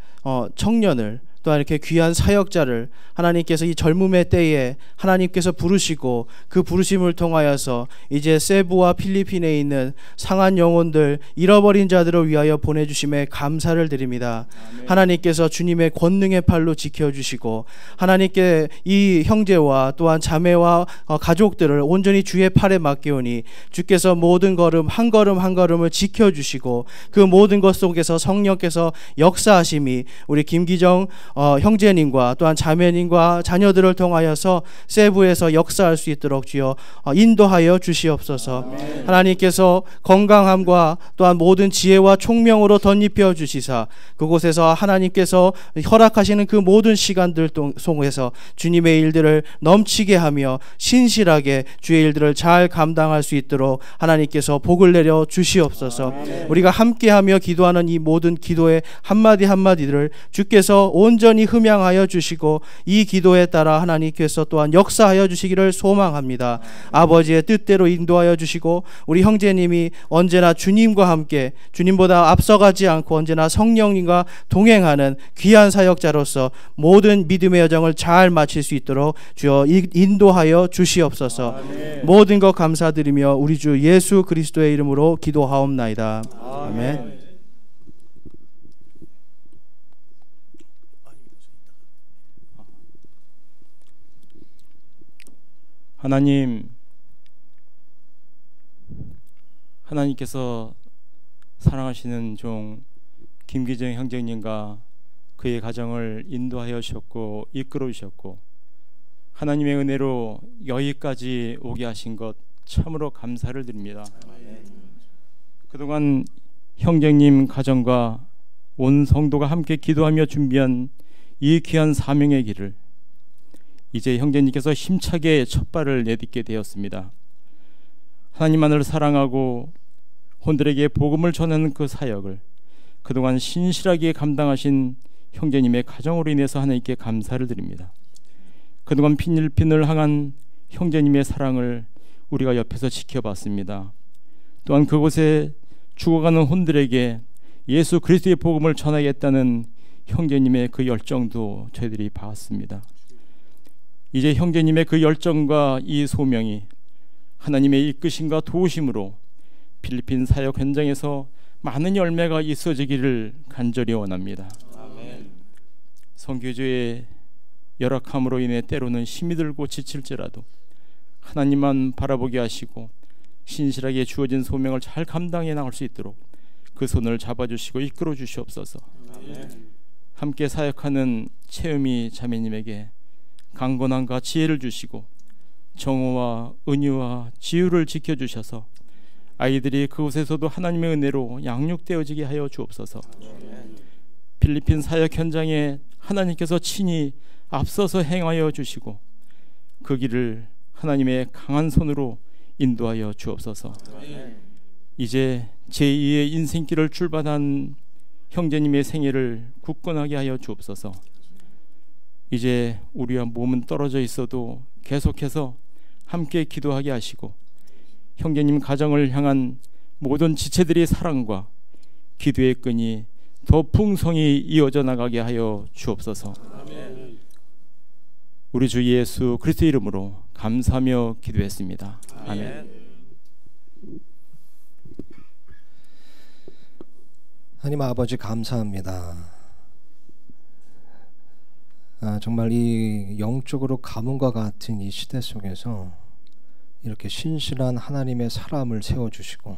Speaker 10: 청년을 또한 이렇게 귀한 사역자를 하나님께서 이 젊음의 때에 하나님께서 부르시고 그 부르심을 통하여서 이제 세부와 필리핀에 있는 상한 영혼들, 잃어버린 자들을 위하여 보내주심에 감사를 드립니다. 아멘. 하나님께서 주님의 권능의 팔로 지켜주시고 하나님께 이 형제와 또한 자매와 가족들을 온전히 주의 팔에 맡기오니 주께서 모든 걸음 한 걸음을 지켜주시고 그 모든 것 속에서 성령께서 역사하심이 우리 김기정 형제님과 또한 자매님과 자녀들을 통하여서 세부에서 역사할 수 있도록 주여 인도하여 주시옵소서. 아멘. 하나님께서 건강함과 또한 모든 지혜와 총명으로 덧입혀 주시사 그곳에서 하나님께서 허락하시는 그 모든 시간들 속에서 주님의 일들을 넘치게 하며 신실하게 주의 일들을 잘 감당할 수 있도록 하나님께서 복을 내려 주시옵소서. 아멘. 우리가 함께하며 기도하는 이 모든 기도의 한마디 한마디들을 주께서 온전히 흠양하여 주시고 이 기도에 따라 하나님께서 또한 역사하여 주시기를 소망합니다. 아버지의 뜻대로 인도하여 주시고 우리 형제님이 언제나 주님과 함께 주님보다 앞서가지 않고 언제나 성령님과 동행하는 귀한 사역자로서 모든 믿음의 여정을 잘 마칠 수 있도록 주여 인도하여 주시옵소서. 아멘. 모든 것 감사드리며 우리 주 예수 그리스도의 이름으로 기도하옵나이다. 아멘.
Speaker 11: 하나님께서 사랑하시는 종 김기정 형제님과 그의 가정을 인도하여 주셨고 이끌어 주셨고 하나님의 은혜로 여기까지 오게 하신 것 참으로 감사를 드립니다. 그동안 형제님 가정과 온 성도가 함께 기도하며 준비한 이 귀한 사명의 길을 이제 형제님께서 힘차게 첫 발을 내딛게 되었습니다. 하나님만을 사랑하고 혼들에게 복음을 전하는 그 사역을 그동안 신실하게 감당하신 형제님의 가정으로 인해서 하나님께 감사를 드립니다. 그동안 필리핀을 향한 형제님의 사랑을 우리가 옆에서 지켜봤습니다. 또한 그곳에 죽어가는 혼들에게 예수 그리스도의 복음을 전하겠다는 형제님의 그 열정도 저희들이 봤습니다. 이제 형제님의 그 열정과 이 소명이 하나님의 이끄심과 도우심으로 필리핀 사역 현장에서 많은 열매가 있어지기를 간절히 원합니다. 아멘. 선교주의 열악함으로 인해 때로는 힘이 들고 지칠지라도 하나님만 바라보게 하시고 신실하게 주어진 소명을 잘 감당해 나갈 수 있도록 그 손을 잡아주시고 이끌어 주시옵소서. 아멘. 함께 사역하는 채음이 자매님에게 강건함과 지혜를 주시고 정오와 은유와 지유를 지켜주셔서 아이들이 그곳에서도 하나님의 은혜로 양육되어지게 하여 주옵소서. 필리핀 사역 현장에 하나님께서 친히 앞서서 행하여 주시고 그 길을 하나님의 강한 손으로 인도하여 주옵소서. 이제 제2의 인생길을 출발한 형제님의 생애를 굳건하게 하여 주옵소서. 이제 우리와 몸은 떨어져 있어도 계속해서 함께 기도하게 하시고 형제님 가정을 향한 모든 지체들의 사랑과 기도의 끈이 더 풍성히 이어져 나가게 하여 주옵소서. 아멘. 우리 주 예수 그리스도 이름으로 감사하며 기도했습니다. 아멘.
Speaker 1: 하나님 아버지 감사합니다. 정말 이 영적으로 가뭄과 같은 이 시대 속에서 이렇게 신실한 하나님의 사람을 세워주시고,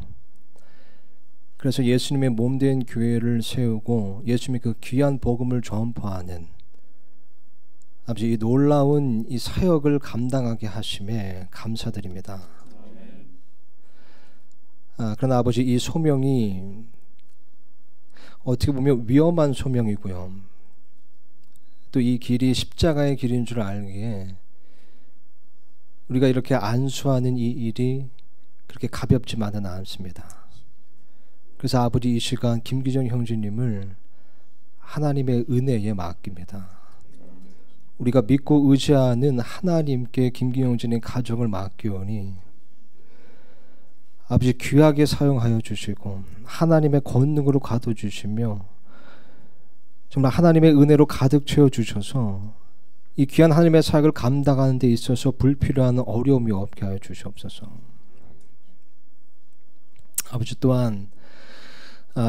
Speaker 1: 그래서 예수님의 몸된 교회를 세우고 예수님의 그 귀한 복음을 전파하는 아버지 이 놀라운 이 사역을 감당하게 하심에 감사드립니다. 그러나 아버지 이 소명이 어떻게 보면 위험한 소명이고요, 또 이 길이 십자가의 길인 줄 알기에 우리가 이렇게 안수하는 이 일이 그렇게 가볍지만은 않습니다. 그래서 아버지 이 시간 김기정 형제님을 하나님의 은혜에 맡깁니다. 우리가 믿고 의지하는 하나님께 김기정 형제님 가정을 맡기오니 아버지 귀하게 사용하여 주시고 하나님의 권능으로 가둬주시며 정말 하나님의 은혜로 가득 채워주셔서 이 귀한 하나님의 사역을 감당하는 데 있어서 불필요한 어려움이 없게 하여 주시옵소서. 아버지 또한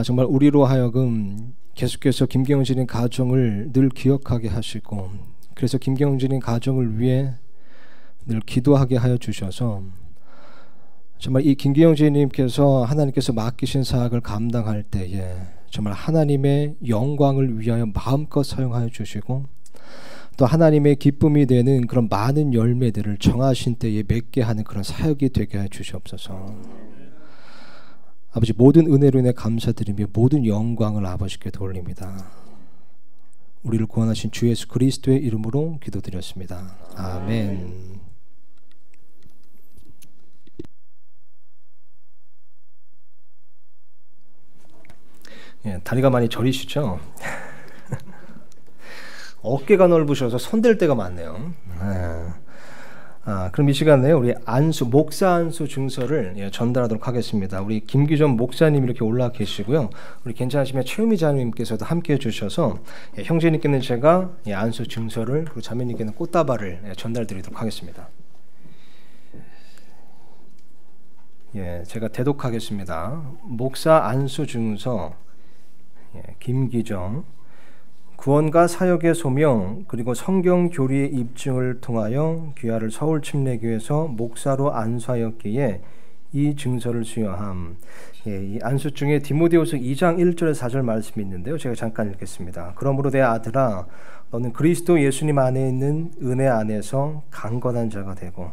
Speaker 1: 정말 우리로 하여금 계속해서 김경진의 가정을 늘 기억하게 하시고, 그래서 김경진의 가정을 위해 늘 기도하게 하여 주셔서 정말 이 김경진님께서 하나님께서 맡기신 사역을 감당할 때에 정말 하나님의 영광을 위하여 마음껏 사용하여 주시고, 또 하나님의 기쁨이 되는 그런 많은 열매들을 정하신 때에 맺게 하는 그런 사역이 되게 해 주시옵소서. 아버지 모든 은혜로 인해 감사드리며 모든 영광을 아버지께 돌립니다. 우리를 구원하신 주 예수 그리스도의 이름으로 기도드렸습니다. 아멘. 예, 다리가 많이 저리시죠? 어깨가 넓으셔서 손댈 데가 많네요. 그럼 이 시간에 우리 목사 안수 증서를 전달하도록 하겠습니다. 우리 김기정 목사님 이렇게 올라와 계시고요. 우리 괜찮으시면 최유미자님께서도 함께해 주셔서 형제님께는 제가 안수 증서를, 그리고 자매님께는 꽃다발을 전달드리도록 하겠습니다. 제가 대독하겠습니다. 목사 안수 증서 김기정, 구원과 사역의 소명 그리고 성경 교리의 입증을 통하여 귀하를 서울 침례교에서 목사로 안수하였기에 이 증서를 수여함. 이 안수 중에 디모데후서 2장 1절에 4절 말씀이 있는데요, 제가 잠깐 읽겠습니다. 그러므로 내 아들아, 너는 그리스도 예수님 안에 있는 은혜 안에서 강건한 자가 되고,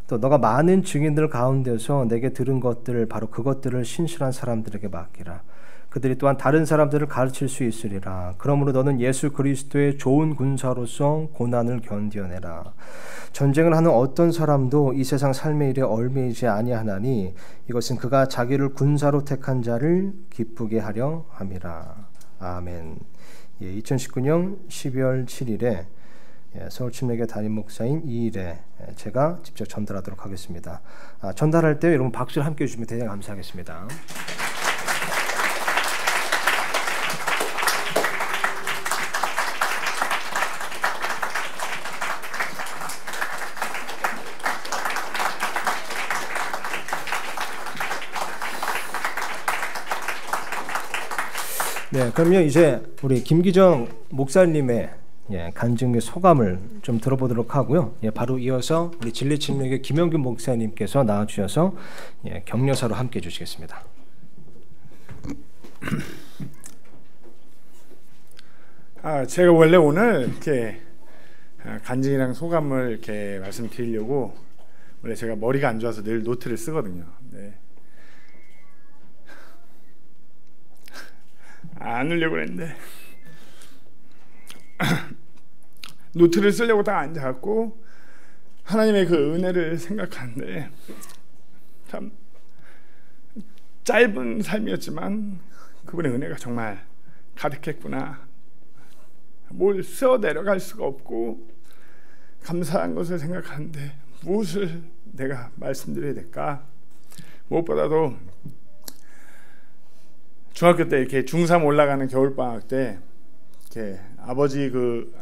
Speaker 1: 또 너가 많은 증인들 가운데서 내게 들은 것들, 바로 그것들을 신실한 사람들에게 맡기라. 그들이 또한 다른 사람들을 가르칠 수 있으리라. 그러므로 너는 예수 그리스도의 좋은 군사로서 고난을 견뎌내라. 전쟁을 하는 어떤 사람도 이 세상 삶의 일에 얽매이지 아니하나니 이것은 그가 자기를 군사로 택한 자를 기쁘게 하려 함이라. 아멘. 2019년 12월 7일에 서울 침례교 담임 목사인 이일에 제가 직접 전달하도록 하겠습니다. 전달할 때 여러분 박수를 함께 해주시면 대단히 감사하겠습니다. 네, 그럼요 이제 우리 김기정 목사님의 간증 및 소감을 좀 들어보도록 하고요. 바로 이어서 우리 진리침례교 김영균 목사님께서 나와주셔서 격려사로 함께해 주시겠습니다.
Speaker 4: 제가 원래 오늘 이렇게 간증이랑 소감을 이렇게 말씀드리려고 원래 제가 머리가 안 좋아서 늘 노트를 쓰거든요. 네. 안 하려고 했는데 노트를 쓰려고 딱 앉아갖고 하나님의 그 은혜를 생각하는데 참 짧은 삶이었지만 그분의 은혜가 정말 가득했구나. 뭘 써 내려갈 수가 없고 감사한 것을 생각하는데 무엇을 내가 말씀드려야 될까? 무엇보다도 중학교 때 이렇게 중3 올라가는 겨울방학 때 이렇게 아버지 그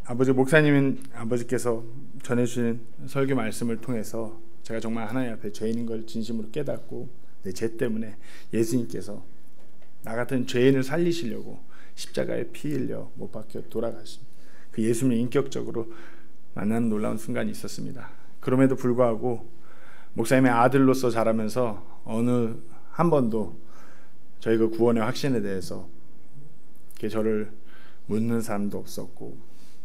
Speaker 4: 아버지께서 전해주신 설교 말씀을 통해서 제가 정말 하나님 앞에 죄인인 걸 진심으로 깨닫고 내 죄 때문에 예수님께서 나 같은 죄인을 살리시려고 십자가에 피 흘려 못 박혀 돌아가신 그 예수님을 인격적으로 만나는 놀라운 순간이 있었습니다. 그럼에도 불구하고 목사님의 아들로서 자라면서 어느 한 번도 저희 그 구원의 확신에 대해서 이렇게 저를 묻는 사람도 없었고,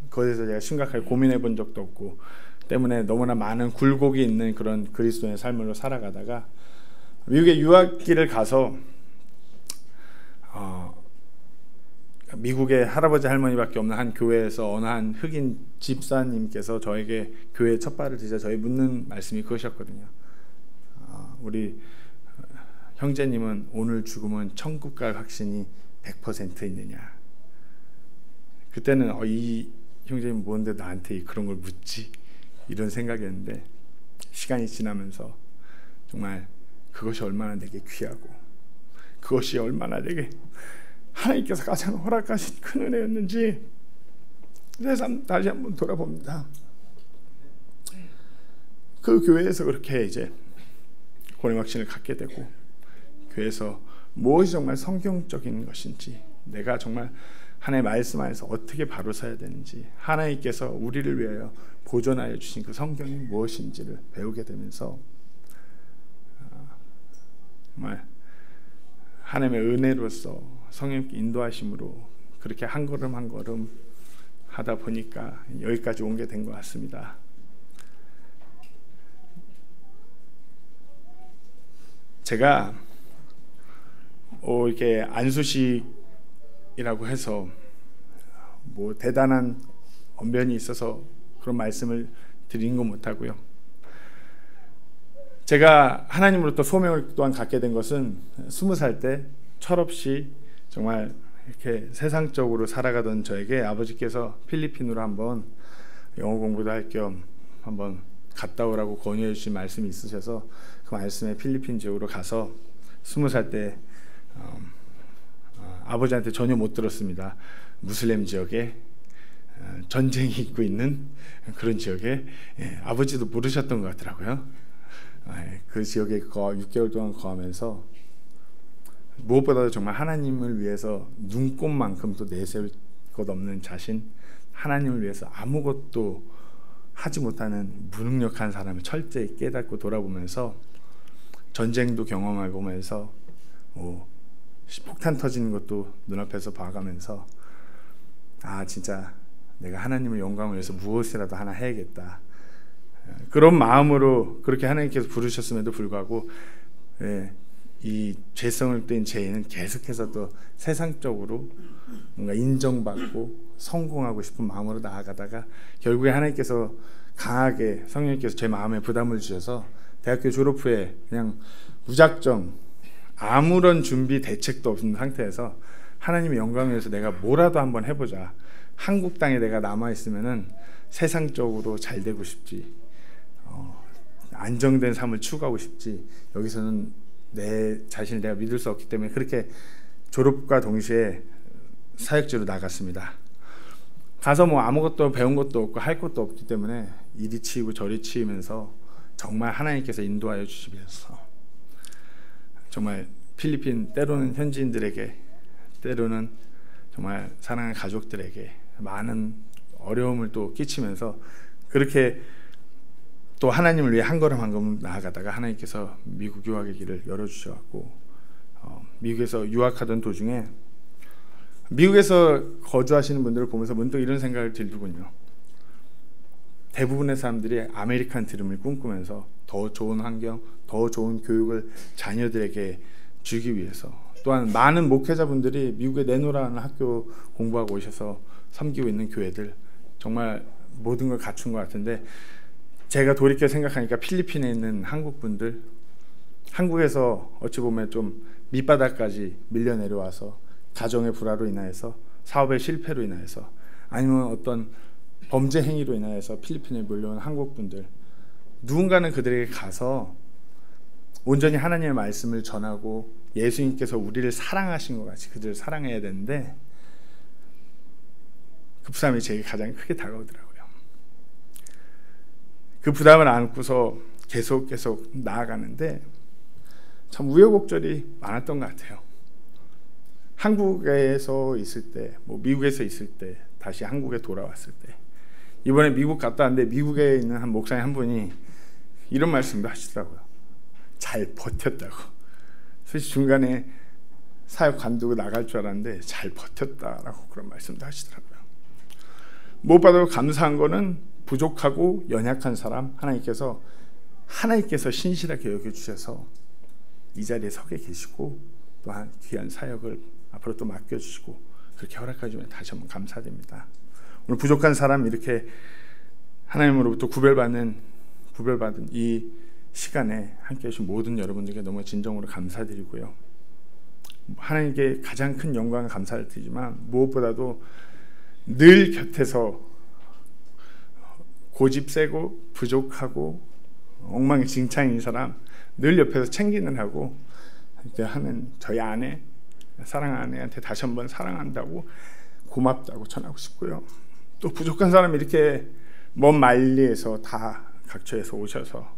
Speaker 4: 그것에 대해서 제가 심각하게 고민해 본 적도 없고, 때문에 너무나 많은 굴곡이 있는 그런 그리스도의 삶으로 살아가다가 미국에 유학기를 가서 미국의 할아버지 할머니밖에 없는 한 교회에서 어느 한 흑인 집사님께서 저에게 교회에 첫 발을 디자 저희 묻는 말씀이 그것이었거든요. 우리 형제님은 오늘 죽으면 천국 갈 확신이 100% 있느냐. 그때는 이 형제님 뭔데 나한테 그런 걸 묻지? 이런 생각이었는데, 시간이 지나면서 정말 그것이 얼마나 내게 귀하고 그것이 얼마나 내게 하나님께서 가장 허락하신 큰 은혜였는지 새삼 다시 한번 돌아봅니다. 그 교회에서 그렇게 이제 구원의 확신을 갖게 되고, 교회에서 무엇이 정말 성경적인 것인지, 내가 정말 하나님의 말씀 안에서 어떻게 바로 서야 되는지, 하나님께서 우리를 위하여 보존하여 주신 그 성경이 무엇인지를 배우게 되면서 정말 하나님의 은혜로서 성령님께 인도하심으로 그렇게 한 걸음 한 걸음 하다 보니까 여기까지 온 게 된 것 같습니다. 제가 이렇게 안수식이라고 해서 뭐 대단한 언변이 있어서 그런 말씀을 드리는 건 못하고요. 제가 하나님으로부터 소명을 또한 갖게 된 것은 20살 때 철없이 정말 이렇게 세상적으로 살아가던 저에게 아버지께서 필리핀으로 한번 영어 공부도 할 겸 한번 갔다 오라고 권유해 주신 말씀이 있으셔서 그 말씀에 필리핀 지역으로 가서 20살 때 아버지한테 전혀 못 들었습니다. 무슬림 지역에 전쟁이 있고 있는 그런 지역에 아버지도 모르셨던 것 같더라고요. 그 지역에 6개월 동안 거하면서 무엇보다도 정말 하나님을 위해서 눈꼽만큼도 내세울 것 없는 자신, 하나님을 위해서 아무것도 하지 못하는 무능력한 사람을 철저히 깨닫고 돌아보면서 전쟁도 경험해 보면서 폭탄 터지는 것도 눈앞에서 봐가면서 진짜 내가 하나님의 영광을 위해서 무엇이라도 하나 해야겠다, 그런 마음으로 그렇게 하나님께서 부르셨음에도 불구하고 이 죄성을 뗀 죄인은 계속해서 또 세상적으로 뭔가 인정받고 성공하고 싶은 마음으로 나아가다가 결국에 하나님께서 강하게 성령님께서 제 마음에 부담을 주셔서 대학교 졸업 후에 그냥 무작정 아무런 준비 대책도 없는 상태에서 하나님의 영광을 위해서 내가 뭐라도 한번 해보자, 한국 땅에 내가 남아있으면은 세상적으로 잘 되고 싶지, 안정된 삶을 추구하고 싶지, 여기서는 내 자신을 내가 믿을 수 없기 때문에 그렇게 졸업과 동시에 사역지로 나갔습니다. 가서 뭐 아무것도 배운 것도 없고 할 것도 없기 때문에 이리 치이고 저리 치이면서 정말 하나님께서 인도하여 주시면서 정말 필리핀 때로는 현지인들에게, 때로는 정말 사랑하는 가족들에게 많은 어려움을 또 끼치면서 그렇게 또 하나님을 위해 한 걸음 한 걸음 나아가다가 하나님께서 미국 유학의 길을 열어주셔갖고 미국에서 유학하던 도중에 미국에서 거주하시는 분들을 보면서 문득 이런 생각을 들더군요. 대부분의 사람들이 아메리칸 드림을 꿈꾸면서 더 좋은 환경, 더 좋은 교육을 자녀들에게 주기 위해서, 또한 많은 목회자분들이 미국에 내노라는 학교 공부하고 오셔서 섬기고 있는 교회들, 정말 모든 걸 갖춘 것 같은데, 제가 돌이켜 생각하니까 필리핀에 있는 한국분들, 한국에서 어찌 보면 좀 밑바닥까지 밀려 내려와서 가정의 불화로 인하여서, 사업의 실패로 인하여서, 아니면 어떤 범죄 행위로 인하여서 필리핀에 몰려온 한국분들, 누군가는 그들에게 가서 온전히 하나님의 말씀을 전하고 예수님께서 우리를 사랑하신 것 같이 그들을 사랑해야 되는데, 그 부담이 제게 가장 크게 다가오더라고요. 그 부담을 안고서 계속 나아가는데 참 우여곡절이 많았던 것 같아요. 한국에서 있을 때, 뭐 미국에서 있을 때, 다시 한국에 돌아왔을 때, 이번에 미국 갔다 왔는데 미국에 있는 한 목사님 한 분이 이런 말씀도 하시더라고요. 잘 버텼다고. 사실 중간에 사역 관두고 나갈 줄 알았는데 잘 버텼다라고 그런 말씀도 하시더라고요. 무엇보다도 감사한 거는 부족하고 연약한 사람 하나님께서 신실하게 여겨주셔서 이 자리에 서게 계시고 또한 귀한 사역을 앞으로 또 맡겨주시고 그렇게 허락해 주면 다시 한번 감사드립니다. 오늘 부족한 사람 이렇게 하나님으로부터 구별받은 이 시간에 함께해 주신 모든 여러분들께 너무 진정으로 감사드리고요. 하나님께 가장 큰 영광과 감사를 드리지만 무엇보다도 늘 곁에서 고집 세고 부족하고 엉망진창인 사람 늘 옆에서 챙기는 하고 하는 저희 아내, 사랑하는 아내한테 다시 한번 사랑한다고 고맙다고 전하고 싶고요. 또 부족한 사람 이렇게 먼 만리에서 다 각처에서 오셔서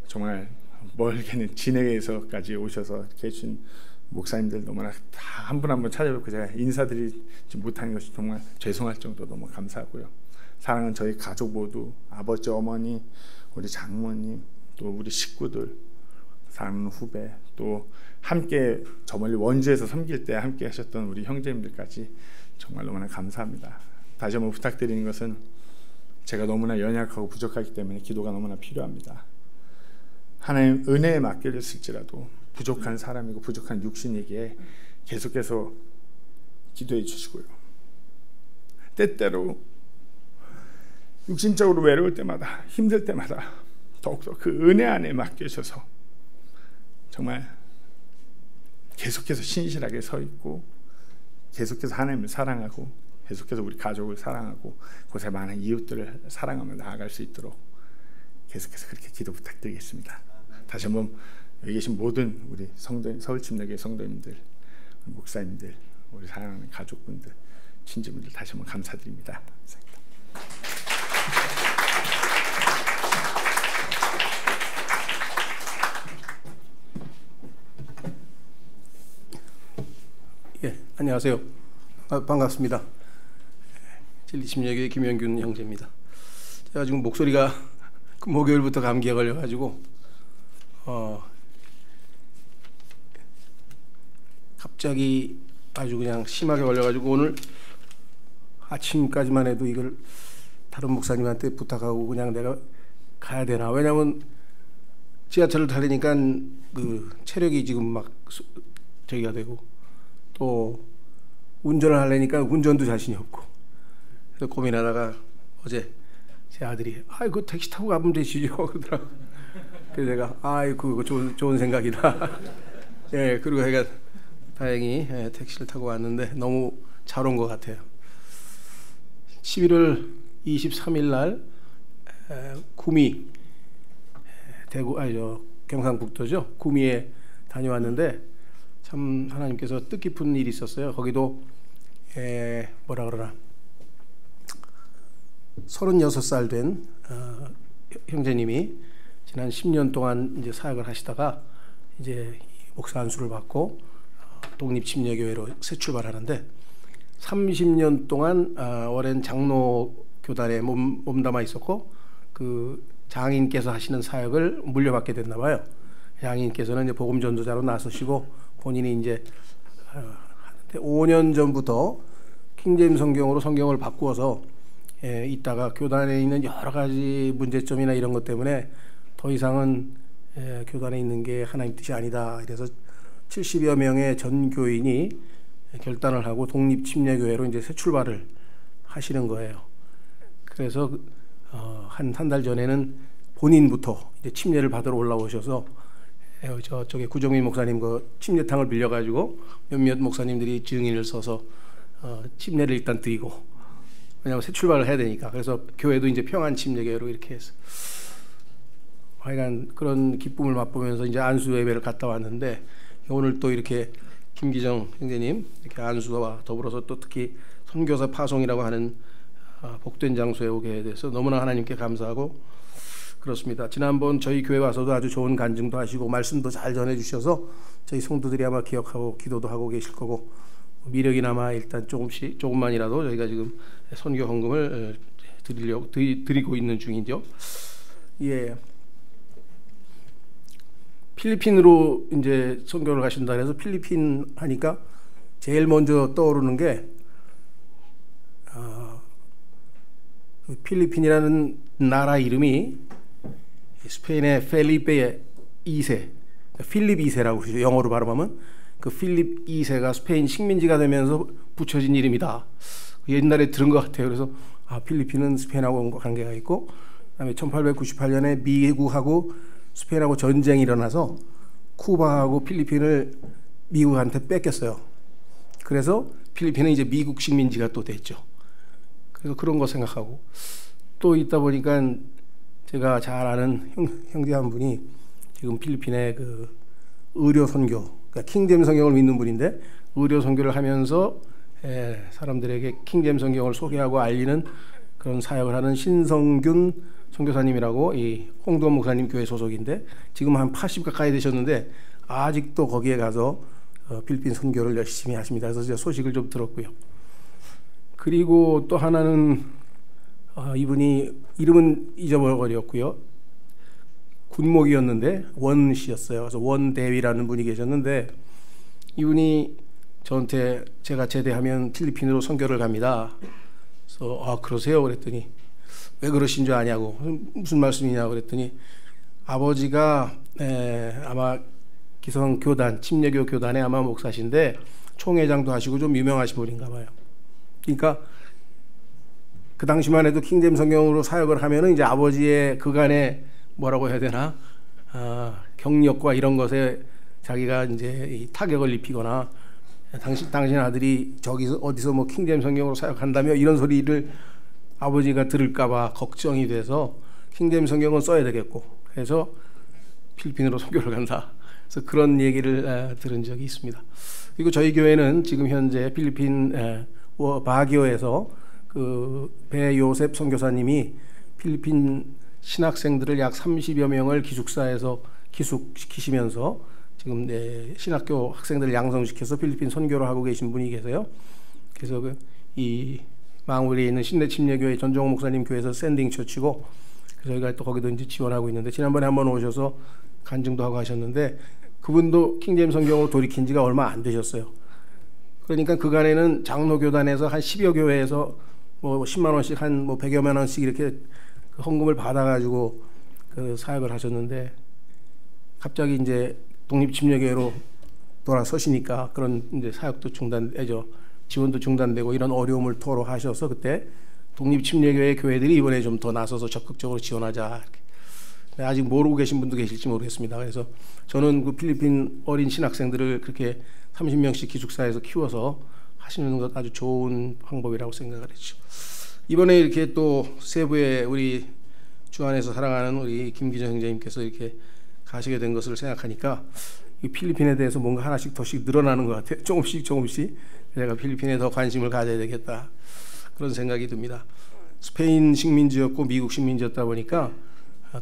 Speaker 4: 정말 멀게는 진해에서까지 오셔서 이렇게 해주신 목사님들 너무나 다 한 분 한 분 찾아뵙고 제가 인사드리지 못한 것이 정말 죄송할 정도로 너무 감사하고요. 사랑하는 저희 가족 모두 아버지, 어머니, 우리 장모님, 또 우리 식구들, 사랑하는 후배, 또 함께 저 멀리 원주에서 섬길 때 함께 하셨던 우리 형제님들까지 정말 너무나 감사합니다. 다시 한번 부탁드리는 것은 제가 너무나 연약하고 부족하기 때문에 기도가 너무나 필요합니다. 하나님 은혜에 맡겨졌을지라도 부족한 사람이고 부족한 육신이기에 계속해서 기도해 주시고요. 때때로 육신적으로 외로울 때마다 힘들 때마다 더욱더 그 은혜 안에 맡겨져서 정말 계속해서 신실하게 서 있고 계속해서 하나님을 사랑하고 계속해서 우리 가족을 사랑하고 그곳에 많은 이웃들을 사랑하며 나아갈 수 있도록 계속해서 그렇게 기도 부탁드리겠습니다. 다시 한번 여기 계신 모든 우리 성도, 서울침례교회 성도님들, 목사님들, 우리 사랑하는 가족분들, 친지분들 다시 한번 감사드립니다. 감사합니다.
Speaker 12: 예, 안녕하세요. 반갑습니다. 진리침례교회 김영균 형제입니다. 제가 지금 목소리가 목요일부터 감기에 걸려가지고 갑자기 아주 그냥 심하게 걸려가지고 오늘 아침까지만 해도 이걸 다른 목사님한테 부탁하고 그냥 내가 가야 되나. 왜냐면 지하철을 타려니까 그 체력이 지금 막 저기가 되고 또 운전을 하려니까 운전도 자신이 없고 그래서 고민하다가 어제 제 아들이 그 택시 타고 가면 되시죠 그러더라고. 그래서 내가 그거 좋은 생각이다. 예, 그리고 제가 다행히 택시를 타고 왔는데 너무 잘 온 것 같아요. 11월 23일 날 구미 대구 경상북도죠. 구미에 다녀왔는데 참 하나님께서 뜻깊은 일이 있었어요. 거기도 뭐라 그러나 36살 된 형제님이 지난 10년 동안 이제 사역을 하시다가 이제 목사 안수를 받고 독립침례교회로 새 출발하는데 30년 동안 오랜 장로 교단에 몸담아 있었고 그 장인께서 하시는 사역을 물려받게 됐나 봐요. 장인께서는 이제 복음 전도자로 나서시고 본인이 이제 하는데 5년 전부터 킹제임스 성경으로 성경을 바꾸어서 있다가 교단에 있는 여러 가지 문제점이나 이런 것 때문에 더 이상은 교단에 있는 게 하나님 뜻이 아니다. 그래서 70여 명의 전 교인이 결단을 하고 독립침례교회로 이제 새 출발을 하시는 거예요. 그래서 한 달 전에는 본인부터 이제 침례를 받으러 올라오셔서 저쪽에 구정민 목사님 그 침례탕을 빌려가지고 몇몇 목사님들이 증인을 써서 침례를 일단 드리고, 왜냐하면 새 출발을 해야 되니까. 그래서 교회도 이제 평안 침례교회로 이렇게 해서 하여간 그런 기쁨을 맛보면서 이제 안수 예배를 갔다 왔는데, 오늘 또 이렇게 김기정 형제님 이렇게 안수와 더불어서 또 특히 선교사 파송이라고 하는 복된 장소에 오게 돼서 너무나 하나님께 감사하고 그렇습니다. 지난번 저희 교회 와서도 아주 좋은 간증도 하시고 말씀도 잘 전해주셔서 저희 성도들이 아마 기억하고 기도도 하고 계실 거고, 미력이나마 일단 조금만이라도 저희가 지금 선교 헌금을 드리고 있는 중이죠. 예. 필리핀으로 이제 선교를 가신다 해서 필리핀 하니까 제일 먼저 떠오르는 게 필리핀이라는 나라 이름이 스페인의 펠리페 2세, 필립 2세라고 그러죠. 영어로 발음하면 그 필립 2세가 스페인 식민지가 되면서 붙여진 이름이다. 옛날에 들은 것 같아요. 그래서 필리핀은 스페인하고 관계가 있고, 그다음에 1898년에 미국하고 스페인하고 전쟁이 일어나서 쿠바하고 필리핀을 미국한테 뺏겼어요. 그래서 필리핀은 이제 미국 식민지가 또 됐죠. 그래서 그런 거 생각하고, 또 있다 보니까 제가 잘 아는 형제 한 분이 지금 필리핀의 그 의료 선교, 그러니까 킹제임스 성경을 믿는 분인데 의료 선교를 하면서 사람들에게 킹제임스 성경을 소개하고 알리는 그런 사역을 하는 신성균 선교사님이라고, 이 홍두원 목사님 교회 소속인데 지금 한 80 가까이 되셨는데 아직도 거기에 가서 필리핀 선교를 열심히 하십니다. 그래서 제가 소식을 좀 들었고요. 그리고 또 하나는 이분이 이름은 잊어버렸고요. 군목이었는데 원 씨였어요. 그래서 원대위라는 분이 계셨는데 이분이 저한테 제가 제대하면 필리핀으로 선교를 갑니다. 그래서 그러세요? 그랬더니 왜 그러신 줄 아냐고, 무슨 말씀이냐고 그랬더니 아버지가 아마 기성 교단, 침례교 교단의 아마 목사신데 총회장도 하시고 좀 유명하신 분인가 봐요. 그러니까 그 당시만 해도 킹제임스 성경으로 사역을 하면은 이제 아버지의 그간의 뭐라고 해야 되나, 경력과 이런 것에 자기가 이제 타격을 입히거나 당신 아들이 저기서 어디서 뭐 킹제임스 성경으로 사역한다며 이런 소리를 아버지가 들을까봐 걱정이 돼서 킹제임스 성경은 써야 되겠고, 그래서 필리핀으로 선교를 간다. 그래서 그런 얘기를 들은 적이 있습니다. 그리고 저희 교회는 지금 현재 필리핀 바기오에서 그 배요셉 선교사님이 필리핀 신학생들을 약 30여 명을 기숙사에서 기숙시키시면서 지금 신학교 학생들을 양성시켜서 필리핀 선교를 하고 계신 분이 계세요. 그래서 이 망우리에 있는 신대침례교회 전종호 목사님 교회에서 샌딩 처치고, 저희가 또 거기도 이제 지원하고 있는데 지난번에 한번 오셔서 간증도 하고 하셨는데 그분도 킹제임스 성경으로 돌이킨 지가 얼마 안 되셨어요. 그러니까 그간에는 장로교단에서 한 10여 교회에서 뭐 10만 원씩 한 뭐 100여만 원씩 이렇게 헌금을 받아가지고 그 사역을 하셨는데 갑자기 이제 독립침례교회로 돌아서시니까 그런 이제 사역도 지원도 중단되고 이런 어려움을 토로하셔서 그때 독립침례교회 교회들이 이번에 좀 더 나서서 적극적으로 지원하자. 아직 모르고 계신 분도 계실지 모르겠습니다. 그래서 저는 그 필리핀 어린 신학생들을 그렇게 30명씩 기숙사에서 키워서 하시는 것 아주 좋은 방법이라고 생각을 했죠. 이번에 이렇게 또 세부에 우리 주 안에서 사랑하는 우리 김기정 형제님께서 이렇게 가시게 된 것을 생각하니까 이 필리핀에 대해서 뭔가 하나씩 더씩 늘어나는 것 같아요. 조금씩 내가 필리핀에 더 관심을 가져야 되겠다, 그런 생각이 듭니다. 스페인 식민지였고 미국 식민지였다 보니까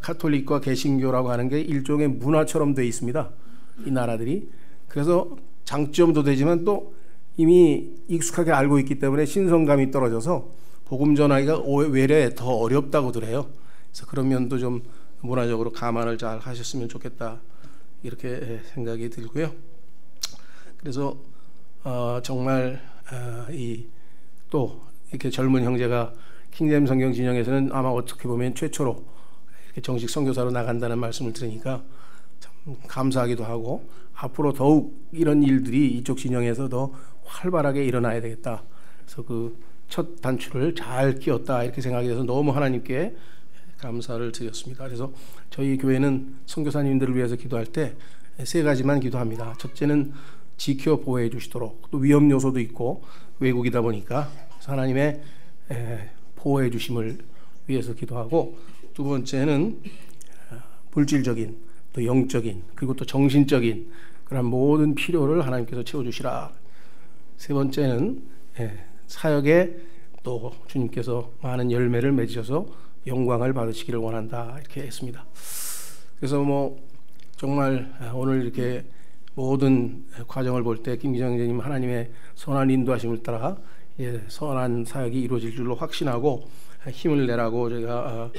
Speaker 12: 카톨릭과 개신교라고 하는 게 일종의 문화처럼 돼 있습니다, 이 나라들이. 그래서 장점도 되지만 또 이미 익숙하게 알고 있기 때문에 신선감이 떨어져서 복음 전하기가 외래 더 어렵다고 그래요. 그래서 그런 면도 좀 문화적으로 감안을 잘 하셨으면 좋겠다, 이렇게 생각이 들고요. 그래서 정말 또 이렇게 젊은 형제가 킹제임스 성경 진영에서는 아마 어떻게 보면 최초로 이렇게 정식 선교사로 나간다는 말씀을 들으니까 참 감사하기도 하고, 앞으로 더욱 이런 일들이 이쪽 진영에서 더 활발하게 일어나야 되겠다. 그래서 그 첫 단추를 잘 끼웠다, 이렇게 생각이 돼서 너무 하나님께 감사를 드렸습니다. 그래서 저희 교회는 선교사님들을 위해서 기도할 때 3가지만 기도합니다. 첫째는 지켜 보호해 주시도록, 또 위험 요소도 있고 외국이다 보니까 하나님의 보호해 주심을 위해서 기도하고, 두 번째는 물질적인, 또 영적인, 그리고 또 정신적인 그런 모든 필요를 하나님께서 채워주시라. 세 번째는 사역에 또 주님께서 많은 열매를 맺으셔서 영광을 받으시기를 원한다 이렇게 했습니다. 그래서 뭐 정말 오늘 이렇게 모든 과정을 볼 때 김기정 형제님 하나님의 선한 인도하심을 따라 선한 사역이 이루어질 줄로 확신하고 힘을 내라고 제가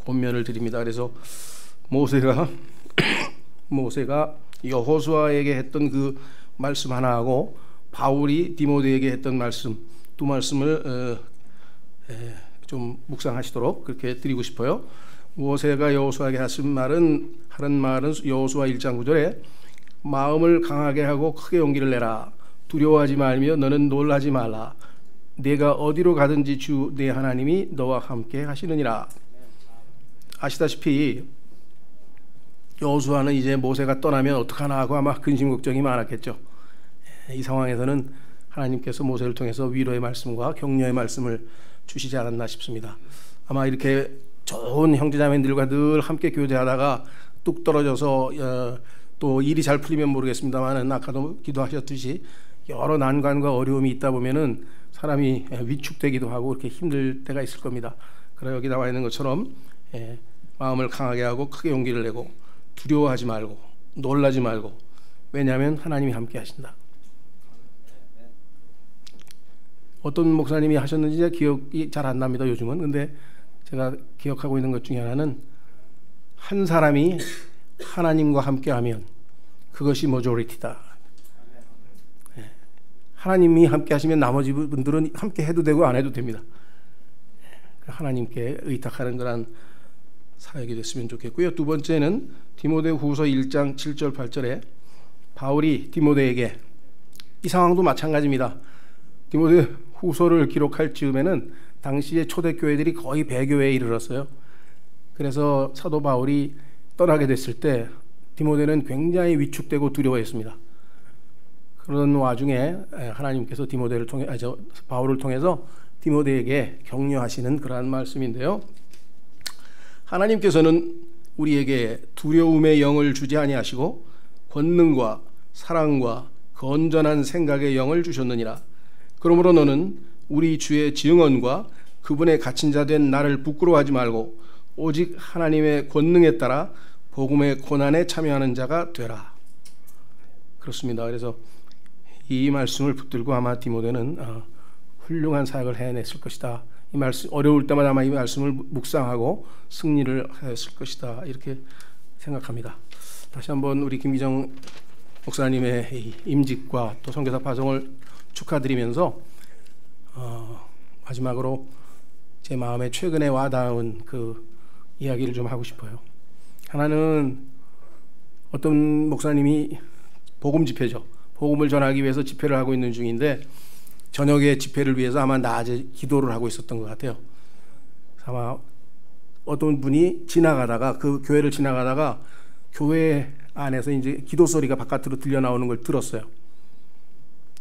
Speaker 12: 권면을 드립니다. 그래서 모세가 여호수아에게 했던 그 말씀 하나하고 바울이 디모데에게 했던 말씀 두 말씀을 좀 묵상하시도록 그렇게 드리고 싶어요. 모세가 여호수아에게 하는 말은 여호수아 1장 9절에 마음을 강하게 하고 크게 용기를 내라. 두려워하지 말며 너는 놀라지 말라. 내가 어디로 가든지 주 내 하나님이 너와 함께 하시느니라. 아시다시피 여호수아는 이제 모세가 떠나면 어떡하나 하고 아마 근심 걱정이 많았겠죠. 이 상황에서는 하나님께서 모세를 통해서 위로의 말씀과 격려의 말씀을 주시지 않았나 싶습니다. 아마 이렇게 좋은 형제자매들과 늘 함께 교제하다가 뚝 떨어져서 또 일이 잘 풀리면 모르겠습니다만 아까도 기도하셨듯이 여러 난관과 어려움이 있다 보면은 사람이 위축되기도 하고 그렇게 힘들 때가 있을 겁니다. 그래 여기 나와 있는 것처럼 마음을 강하게 하고 크게 용기를 내고 두려워하지 말고 놀라지 말고 왜냐하면 하나님이 함께 하신다. 어떤 목사님이 하셨는지 기억이 잘 안 납니다 요즘은. 근데 제가 기억하고 있는 것 중에 하나는 한 사람이 하나님과 함께하면 그것이 머저리티다. 하나님이 함께 하시면 나머지 분들은 함께 해도 되고 안 해도 됩니다. 하나님께 의탁하는 그런 사역이 됐으면 좋겠고요. 두 번째는 디모데후서 1장 7절 8절에 바울이 디모데에게 이 상황도 마찬가지입니다. 디모데후서를 기록할 즈음에는 당시의 초대교회들이 거의 100교회에 이르렀어요. 그래서 사도 바울이 떠나게 됐을 때 디모데는 굉장히 위축되고 두려워했습니다. 그런 와중에 하나님께서 바울을 통해서 디모데에게 격려하시는 그러한 말씀인데요. 하나님께서는 우리에게 두려움의 영을 주지 아니하시고 권능과 사랑과 건전한 생각의 영을 주셨느니라. 그러므로 너는 우리 주의 증언과 그분의 갇힌 자 된 나를 부끄러워하지 말고 오직 하나님의 권능에 따라 복음의 고난에 참여하는 자가 되라. 그렇습니다. 그래서 이 말씀을 붙들고 아마 디모데는 훌륭한 사역을 해냈을 것이다. 이 말씀 어려울 때마다 아마 이 말씀을 묵상하고 승리를 했을 것이다. 이렇게 생각합니다. 다시 한번 우리 김기정 목사님의 임직과 또 선교사 파송을 축하드리면서 마지막으로 제 마음에 최근에 와닿은 그 이야기를 좀 하고 싶어요. 하나는 어떤 목사님이 복음 집회죠. 복음을 전하기 위해서 집회를 하고 있는 중인데 저녁에 집회를 위해서 아마 낮에 기도를 하고 있었던 것 같아요. 아마 어떤 분이 지나가다가 그 교회를 지나가다가 교회 안에서 이제 기도 소리가 바깥으로 들려 나오는 걸 들었어요.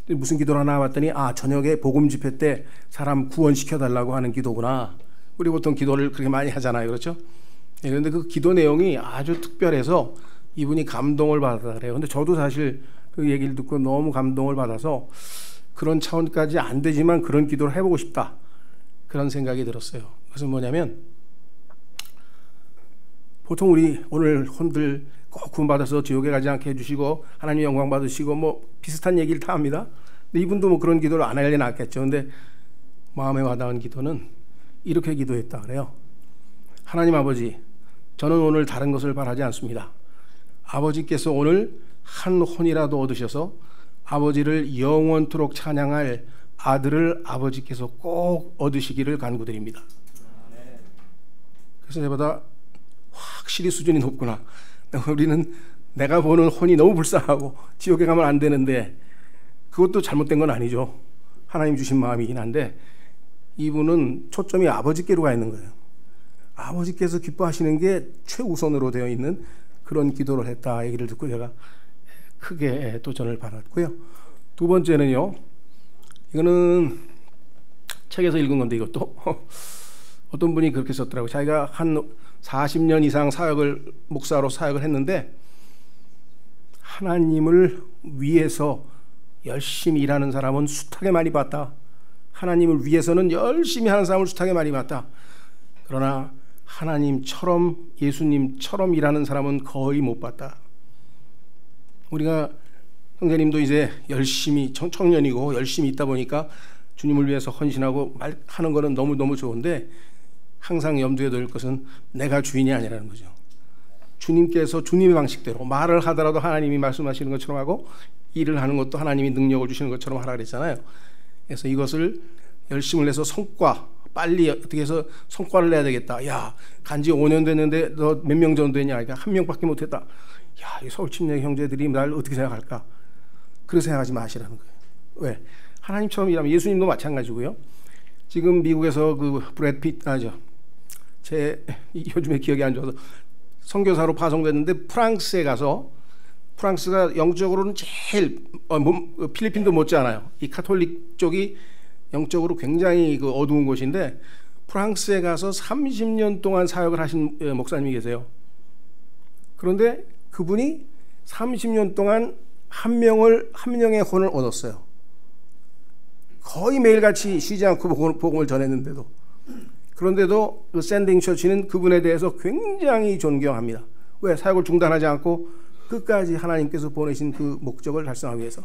Speaker 12: 무슨 기도를 하나 봤더니 저녁에 복음 집회 때 사람 구원시켜 달라고 하는 기도구나. 우리 보통 기도를 그렇게 많이 하잖아요, 그렇죠? 그런데 그 기도 내용이 아주 특별해서 이분이 감동을 받았다래요. 근데 저도 사실 그 얘기를 듣고 너무 감동을 받아서 그런 차원까지 안 되지만 그런 기도를 해보고 싶다. 그런 생각이 들었어요. 그래서 뭐냐면 보통 우리 오늘 혼들 꼭 구원받아서 지옥에 가지 않게 해주시고 하나님 영광 받으시고 뭐 비슷한 얘기를 다 합니다. 근데 이분도 뭐 그런 기도를 안 하려니 않겠죠. 근데 마음에 와닿은 기도는 이렇게 기도했다 그래요. 하나님 아버지, 저는 오늘 다른 것을 바라지 않습니다. 아버지께서 오늘 한 혼이라도 얻으셔서 아버지를 영원토록 찬양할 아들을 아버지께서 꼭 얻으시기를 간구드립니다. 그래서 저보다 확실히 수준이 높구나. 우리는 내가 보는 혼이 너무 불쌍하고 지옥에 가면 안 되는데 그것도 잘못된 건 아니죠. 하나님 주신 마음이긴 한데 이분은 초점이 아버지께로 가 있는 거예요. 아버지께서 기뻐하시는 게 최우선으로 되어 있는 그런 기도를 했다 얘기를 듣고 제가 크게 도전을 받았고요. 두 번째는요, 이거는 책에서 읽은 건데 이것도 어떤 분이 그렇게 썼더라고요. 자기가 한 40년 이상 목사로 사역을 했는데 하나님을 위해서 열심히 일하는 사람은 숱하게 많이 봤다. 하나님을 위해서는 열심히 하는 사람을 숱하게 많이 봤다. 그러나 하나님처럼, 예수님처럼 일하는 사람은 거의 못 봤다. 우리가 형제님도 이제 열심히 청년이고 열심히 있다 보니까 주님을 위해서 헌신하고 하는 거는 너무너무 좋은데, 항상 염두에 둘 것은 내가 주인이 아니라는 거죠. 주님께서 주님의 방식대로 말을 하더라도 하나님이 말씀하시는 것처럼 하고, 일을 하는 것도 하나님이 능력을 주시는 것처럼 하라 그랬잖아요. 그래서 이것을 열심을 내서 성과, 빨리 어떻게 해서 성과를 내야 되겠다. 야, 간지 5년 됐는데 너 몇 명 정도 됐냐? 그러니까 1명밖에 못했다. 야, 이 서울침례 형제들이 날 어떻게 생각할까? 그렇게 생각하지 마시라는 거예요. 왜? 하나님처럼 일하면, 예수님도 마찬가지고요. 지금 미국에서 그 브래드 핏, 제 요즘에 기억이 안 좋아서 선교사로 파송됐는데, 프랑스에 가서, 프랑스가 영적으로는 제일 필리핀도 못지않아요. 이 카톨릭 쪽이 영적으로 굉장히 그 어두운 곳인데, 프랑스에 가서 30년 동안 사역을 하신 목사님이 계세요. 그런데 그분이 30년 동안 한 명의 혼을 얻었어요. 거의 매일같이 쉬지 않고 복음을 전했는데도. 그런데도 그 샌딩 처치는 그분에 대해서 굉장히 존경합니다. 왜? 사역을 중단하지 않고 끝까지 하나님께서 보내신 그 목적을 달성하기 위해서.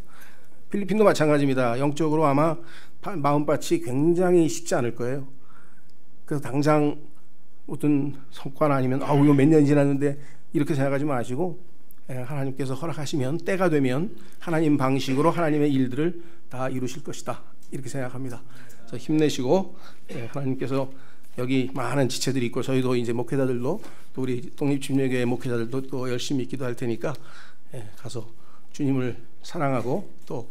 Speaker 12: 필리핀도 마찬가지입니다. 영적으로 아마 마음밭이 굉장히 쉽지 않을 거예요. 그래서 당장 어떤 성과나 아니면 이거 몇 년 지났는데 이렇게 생각하지 마시고, 하나님께서 허락하시면, 때가 되면 하나님 방식으로 하나님의 일들을 다 이루실 것이다, 이렇게 생각합니다. 그래서 힘내시고, 하나님께서 여기 많은 지체들이 있고, 저희도 이제 목회자들도, 또 우리 독립침례교회 목회자들도 또 열심히 기도할 테니까, 가서 주님을 사랑하고 또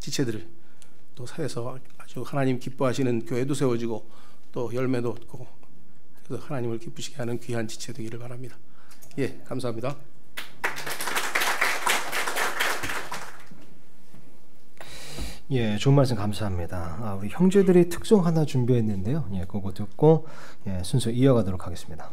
Speaker 12: 지체들을 또 사회에서 아주 하나님 기뻐하시는 교회도 세워지고 또 열매도 얻고, 그래서 하나님을 기쁘시게 하는 귀한 지체 되기를 바랍니다. 예, 감사합니다.
Speaker 1: 예, 좋은 말씀 감사합니다. 우리 형제들이 특송 하나 준비했는데요. 예, 그거 듣고 순서 이어가도록 하겠습니다.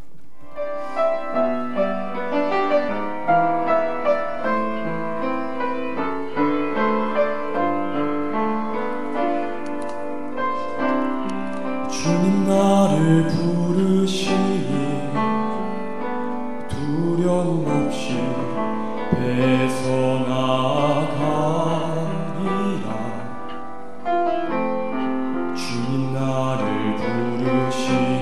Speaker 5: 주님 나를 부르시니 두려움 없이 배서나가리라. 주님 나를 부르시니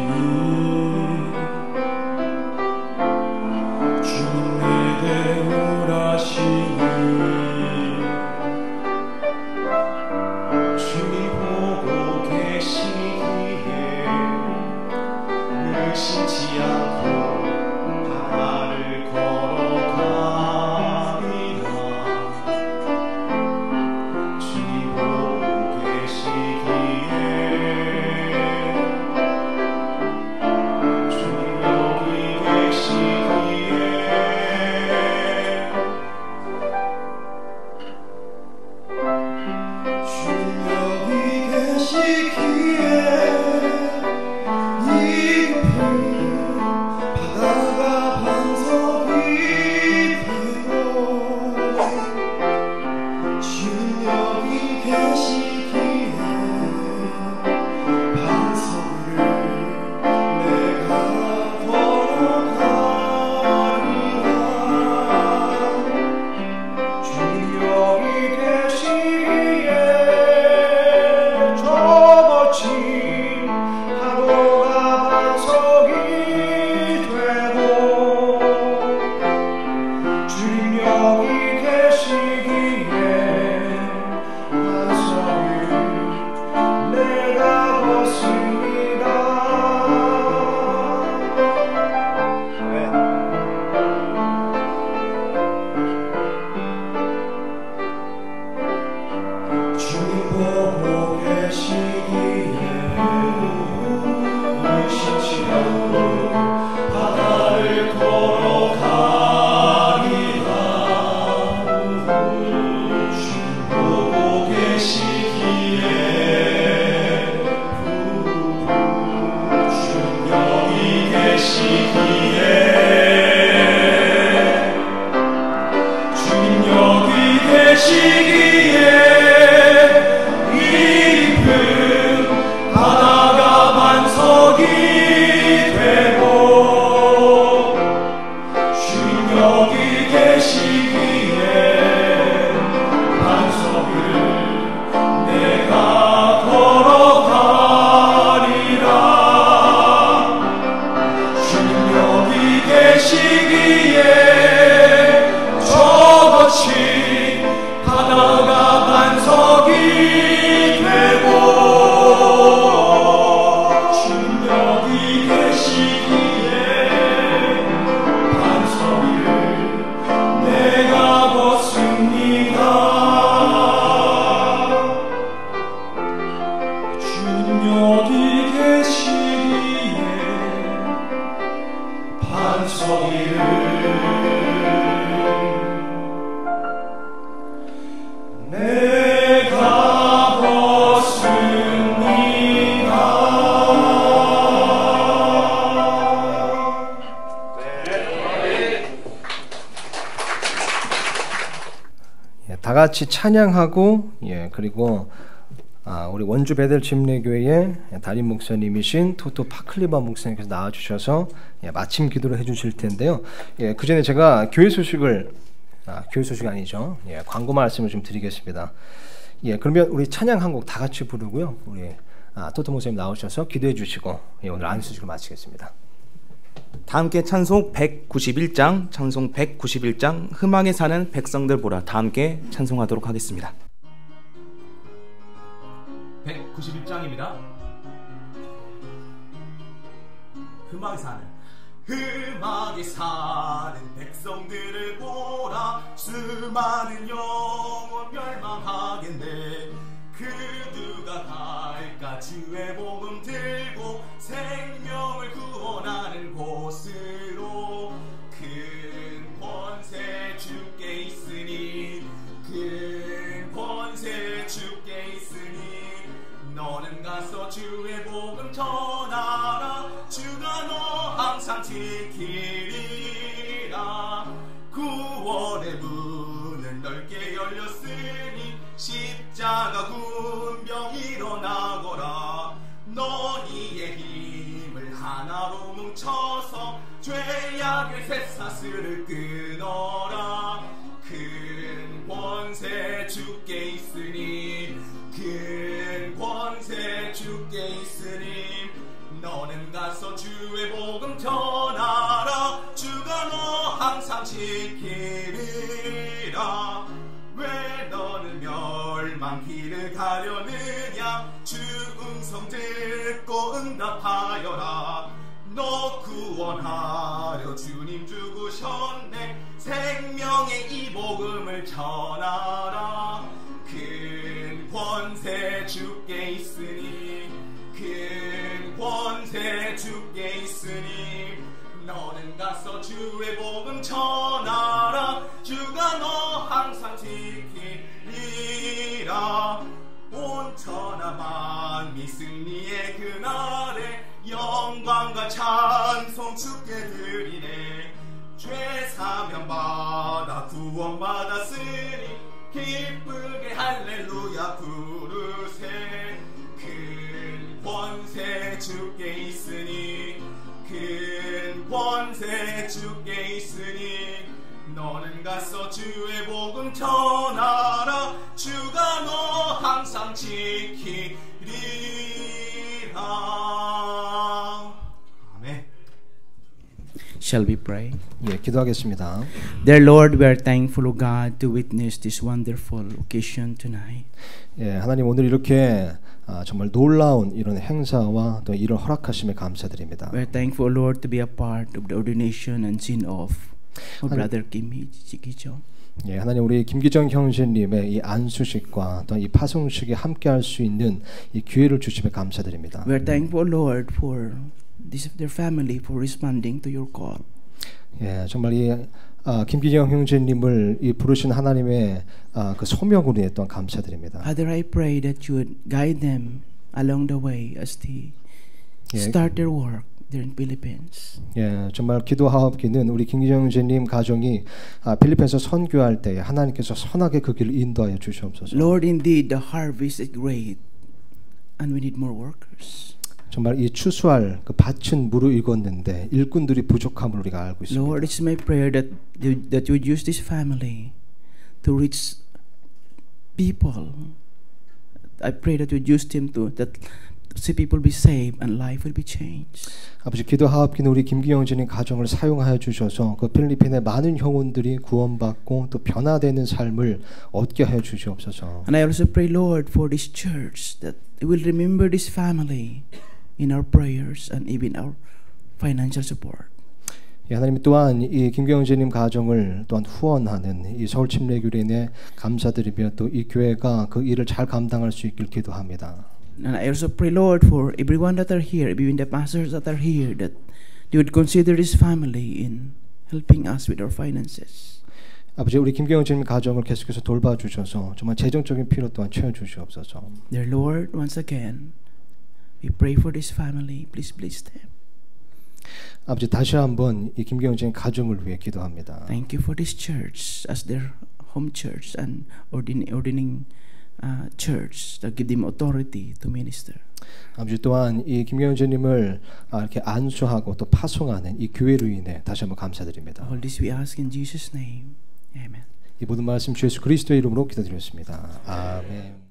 Speaker 1: 다 같이 찬양하고 그리고 우리 원주 베델 침례교회의 담임 목사님이신 토토 파클리바 목사님께서 나와주셔서 마침 기도를 해주실 텐데요. 그 전에 제가 교회 소식이 아니죠. 광고 말씀을 좀 드리겠습니다. 그러면 우리 찬양 한 곡 다 같이 부르고요. 우리 토토 목사님 나오셔서 기도해 주시고 오늘 안수식을 마치겠습니다.
Speaker 2: 다 함께 찬송 191장, 찬송 191장 흠망에 사는 백성들 보라. 다 함께 찬송하도록 하겠습니다. 191장입니다. 흠망에 사는 백성들을 보라. 수많은 영혼 멸망하겠네. 그 누가 갈까 주의 복음 들고 생명을 구원하는 곳으로. 큰 권세 주께 있으니 큰 권세 주께 있으니 너는 가서 주의 복음 전하라. 주가 너 항상 지키리라. 구원의 문은 넓게 열렸으니 십자가 군병 일어나거라. 너희의 힘을 하나로 뭉쳐서 죄악의 쇠사슬을 끊어라. 큰 권세 주께 있으니 큰 권세 주께 있으니 너는 가서 주의 복음 전하라. 주가 너 항상 지키리라. 왜 너는 멸망길을 가려느냐. 주 음성 듣고 응답하여라. 너 구원하려 주님 죽으셨네. 생명의 이 복음을 전하라. 큰 권세 주께 있으니 큰 권세 주께 있으니 너는 가서 주의 복음 전하라. 주가 너 항상 지키리라. 온 천하 만미 승리의 그날에 영광과 찬송 주께 드리네. 죄 사면 받아 구원 받았으니 기쁘게 할렐루야 부르세. 큰 권세 주께 있으니 큰 권세 주께 있으니 너는 가서 주의 복음 전하라. 주가 너 항상 지키리라. 아멘.
Speaker 13: Shall we pray?
Speaker 1: 기도하겠습니다.
Speaker 13: Dear Lord, we are thankful, O God, to witness this wonderful occasion tonight.
Speaker 1: 하나님 오늘 이렇게 정말 놀라운 이런 행사와 또 이런 허락하심에 감사드립니다.
Speaker 13: We are thankful, Lord, to be a part of the ordination and sin of our brother 김기정.
Speaker 1: 하나님 우리 김기정 형제님의 이 안수식과 또 이 파송식에 함께할 수 있는 이 기회를 주심에 감사드립니다.
Speaker 13: We are thankful, Lord, for their family for responding to your call.
Speaker 1: 정말 이 김기정 형제님을 이 부르신 하나님의 그 소명으로 인해 또한 감사드립니다.
Speaker 13: Father, I pray that you would guide them along the way as they start their work there in Philippines.
Speaker 1: 정말 기도하옵기는 우리 김기정 형제님 가정이 필리핀에서 선교할 때 하나님께서 선하게 그 길을 인도하여 주시옵소서.
Speaker 13: Lord, indeed the harvest is great, and we need more workers.
Speaker 1: 정말 이 추수할 그 밭은 무르익었는데 일꾼들이 부족함을 우리가 알고 있습니다.
Speaker 13: Lord, it's my prayer that you would use this family to reach people. I pray that you would use them to see people be saved and life will be changed.
Speaker 1: 아버지 기도 하옵기는 우리 김기영 형제님 가정을 사용하여 주셔서 그 필리핀의 많은 영혼들이 구원받고 또 변화되는 삶을 얻게 하여 주시옵소서.
Speaker 13: And I also pray, Lord, for this church that we will remember this family in our prayers and even our financial support.
Speaker 1: 예, 하나님 또한 이 김기영 형제님 가정을 또한 후원하는 이 서울 침례교련에 감사드리며 또 이 교회가 그 일을 잘 감당할 수 있길 기도합니다.
Speaker 13: And I also pray, Lord, for everyone that are here, even the pastors that are here, that they would consider this family in helping us with our finances.
Speaker 1: 아버지 우리 김기영 형제님 가정을 계속해서 돌봐주셔서 정말 재정적인 필요 또한 채워주시옵소서.
Speaker 13: Dear Lord, once again, we pray for this family. Please bless them.
Speaker 1: 아버지 다시 한번 이 김기영 형제님 가정을 위해 기도합니다.
Speaker 13: Thank you for this church as their home church and ordaining church that give them authority to minister.
Speaker 1: 아버지 또한 이 김기영 형제님을 이렇게 안수하고 또 파송하는 이 교회로 인해 다시 한번 감사드립니다.
Speaker 13: All this we ask in Jesus' name. Amen.
Speaker 1: 이 모든 말씀 주 예수 그리스도의 이름으로 기도드렸습니다. 아멘.